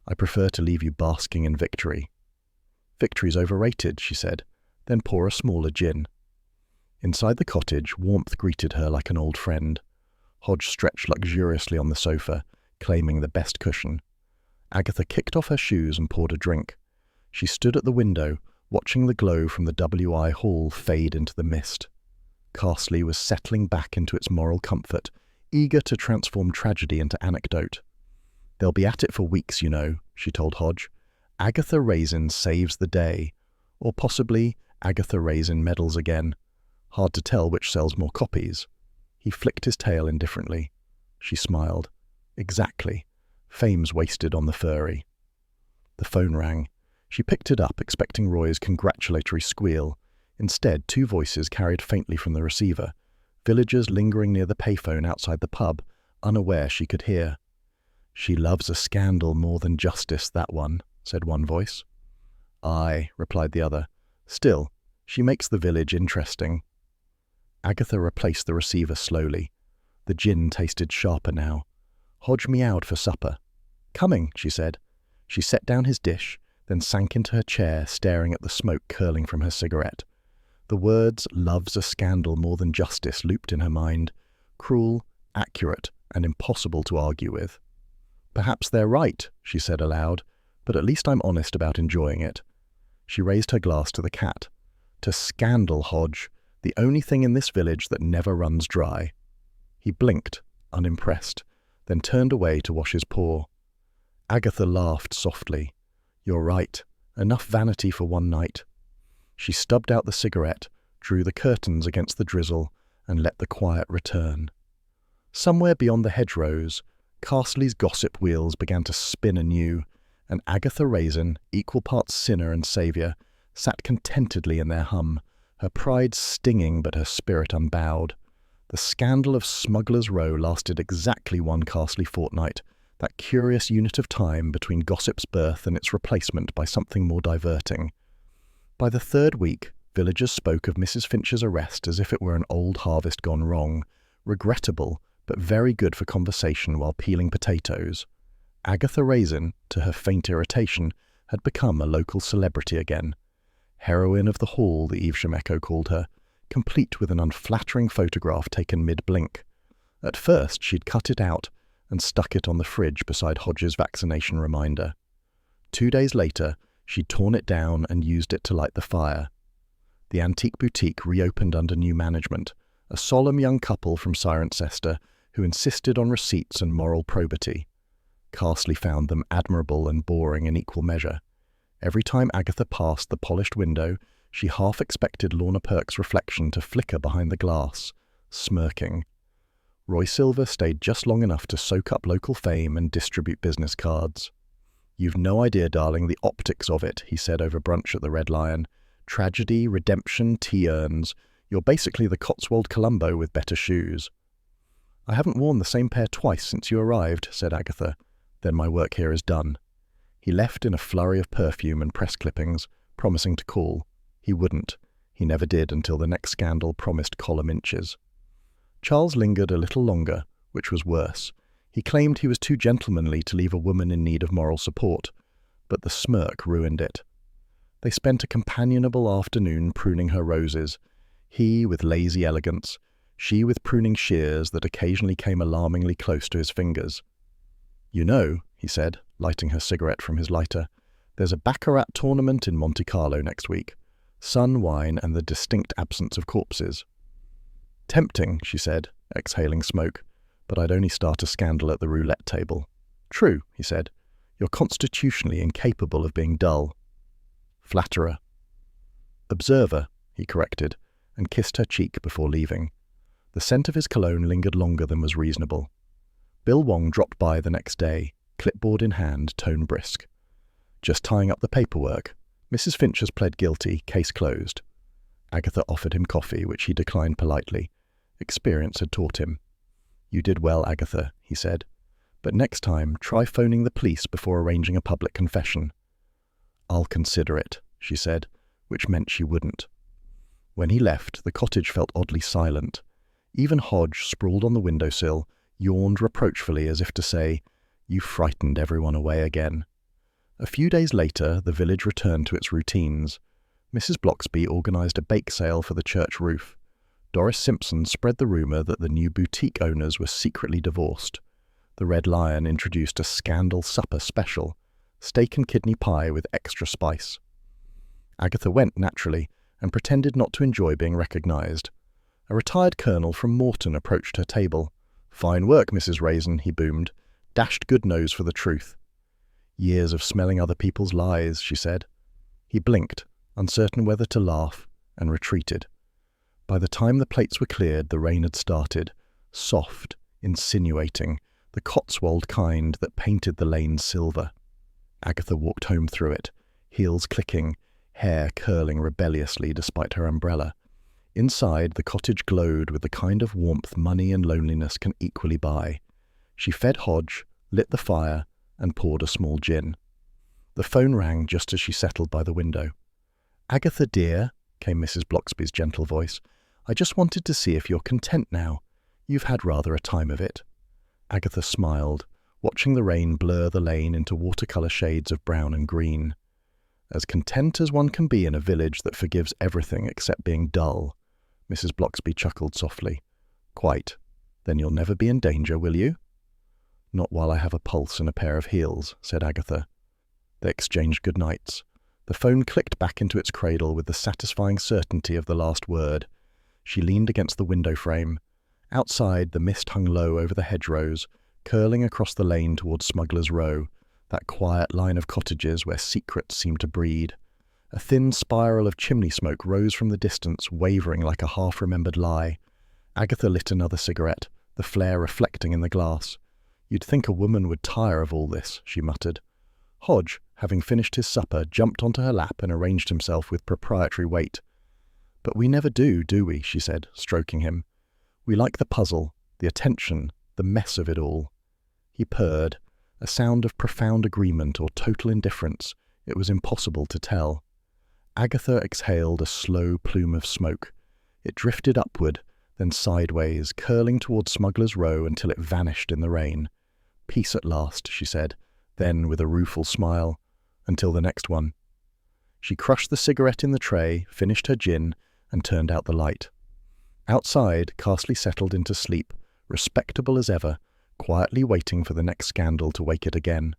I prefer to leave you basking in victory." "Victory's overrated," she said. "Then pour a smaller gin." Inside the cottage, warmth greeted her like an old friend. Hodge stretched luxuriously on the sofa, claiming the best cushion. Agatha kicked off her shoes and poured a drink. She stood at the window, watching the glow from the W.I. hall fade into the mist. Carsely was settling back into its moral comfort, eager to transform tragedy into anecdote. "They'll be at it for weeks, you know," she told Hodge. "Agatha Raisin saves the day. Or possibly Agatha Raisin meddles again. Hard to tell which sells more copies." He flicked his tail indifferently. She smiled. "Exactly. Fame's wasted on the furry." The phone rang. She picked it up, expecting Roy's congratulatory squeal. Instead, two voices carried faintly from the receiver, villagers lingering near the payphone outside the pub, unaware she could hear. "She loves a scandal more than justice, that one," said one voice. "Aye," replied the other. "Still, she makes the village interesting." Agatha replaced the receiver slowly. The gin tasted sharper now. Hodge meowed for supper. "Coming," she said. She set down his dish, then sank into her chair, staring at the smoke curling from her cigarette. The words "loves a scandal more than justice" looped in her mind. Cruel, accurate, and impossible to argue with. "Perhaps they're right," she said aloud, "but at least I'm honest about enjoying it." She raised her glass to the cat. "To scandal, Hodge, the only thing in this village that never runs dry." He blinked, unimpressed, then turned away to wash his paw. Agatha laughed softly. "You're right. Enough vanity for one night." She stubbed out the cigarette, drew the curtains against the drizzle, and let the quiet return. Somewhere beyond the hedgerows, Carsely's gossip wheels began to spin anew, and Agatha Raisin, equal parts sinner and saviour, sat contentedly in their hum, her pride stinging but her spirit unbowed. The scandal of Smuggler's Row lasted exactly one Carsely fortnight, that curious unit of time between gossip's birth and its replacement by something more diverting. By the third week, villagers spoke of Mrs. Finch's arrest as if it were an old harvest gone wrong, regrettable but very good for conversation while peeling potatoes. Agatha Raisin, to her faint irritation, had become a local celebrity again. Heroine of the hall, the Evesham Echo called her, complete with an unflattering photograph taken mid-blink. At first she'd cut it out and stuck it on the fridge beside Hodge's vaccination reminder. 2 days later, she'd torn it down and used it to light the fire. The antique boutique reopened under new management, a solemn young couple from Cirencester who insisted on receipts and moral probity. Carsely found them admirable and boring in equal measure. Every time Agatha passed the polished window, she half expected Lorna Perk's reflection to flicker behind the glass, smirking. Roy Silver stayed just long enough to soak up local fame and distribute business cards. "You've no idea, darling, the optics of it," he said over brunch at the Red Lion. "Tragedy, redemption, tea urns. You're basically the Cotswold Columbo with better shoes." "I haven't worn the same pair twice since you arrived," said Agatha. "Then my work here is done." He left in a flurry of perfume and press clippings, promising to call. He wouldn't. He never did until the next scandal promised column inches. Charles lingered a little longer, which was worse. He claimed he was too gentlemanly to leave a woman in need of moral support, but the smirk ruined it. They spent a companionable afternoon pruning her roses, he with lazy elegance, she with pruning shears that occasionally came alarmingly close to his fingers. "You know," he said, lighting her cigarette from his lighter, "there's a baccarat tournament in Monte Carlo next week. Sun, wine, and the distinct absence of corpses." "Tempting," she said, exhaling smoke, "but I'd only start a scandal at the roulette table." "True," he said. "You're constitutionally incapable of being dull." "Flatterer." "Observer," he corrected, and kissed her cheek before leaving. The scent of his cologne lingered longer than was reasonable. Bill Wong dropped by the next day, clipboard in hand, tone brisk. "Just tying up the paperwork. Mrs. Finch has pled guilty, case closed." Agatha offered him coffee, which he declined politely. Experience had taught him. "You did well, Agatha," he said. "But next time, try phoning the police before arranging a public confession." "I'll consider it," she said, which meant she wouldn't. When he left, the cottage felt oddly silent. Even Hodge, sprawled on the windowsill, yawned reproachfully as if to say, "You frightened everyone away again." A few days later, the village returned to its routines. Mrs. Bloxby organised a bake sale for the church roof. Doris Simpson spread the rumour that the new boutique owners were secretly divorced. The Red Lion introduced a scandal supper special, steak and kidney pie with extra spice. Agatha went, naturally, and pretended not to enjoy being recognised. A retired colonel from Morton approached her table. "Fine work, Mrs. Raisin," he boomed. "Dashed good nose for the truth." "Years of smelling other people's lies," she said. He blinked, uncertain whether to laugh, and retreated. By the time the plates were cleared, the rain had started, soft, insinuating, the Cotswold kind that painted the lane silver. Agatha walked home through it, heels clicking, hair curling rebelliously despite her umbrella. Inside, the cottage glowed with the kind of warmth money and loneliness can equally buy. She fed Hodge, lit the fire, and poured a small gin. The phone rang just as she settled by the window. "Agatha, dear," came Mrs. Bloxby's gentle voice, "I just wanted to see if you're content now. You've had rather a time of it." Agatha smiled, watching the rain blur the lane into watercolour shades of brown and green. "As content as one can be in a village that forgives everything except being dull." Mrs. Bloxby chuckled softly. "Quite. Then you'll never be in danger, will you?" "Not while I have a pulse and a pair of heels," said Agatha. They exchanged good nights. The phone clicked back into its cradle with the satisfying certainty of the last word. She leaned against the window frame. Outside, the mist hung low over the hedgerows, curling across the lane towards Smuggler's Row, that quiet line of cottages where secrets seemed to breed. A thin spiral of chimney smoke rose from the distance, wavering like a half-remembered lie. Agatha lit another cigarette, the flare reflecting in the glass. "You'd think a woman would tire of all this," she muttered. Hodge, having finished his supper, jumped onto her lap and arranged himself with proprietary weight. "But we never do we?" she said, stroking him. "We like the puzzle, the attention, the mess of it all." He purred, a sound of profound agreement or total indifference. It was impossible to tell. Agatha exhaled a slow plume of smoke. It drifted upward, then sideways, curling towards Smuggler's Row until it vanished in the rain. "Peace at last," she said, then with a rueful smile, "until the next one." She crushed the cigarette in the tray, finished her gin, and turned out the light. Outside, Carsely settled into sleep, respectable as ever, quietly waiting for the next scandal to wake it again.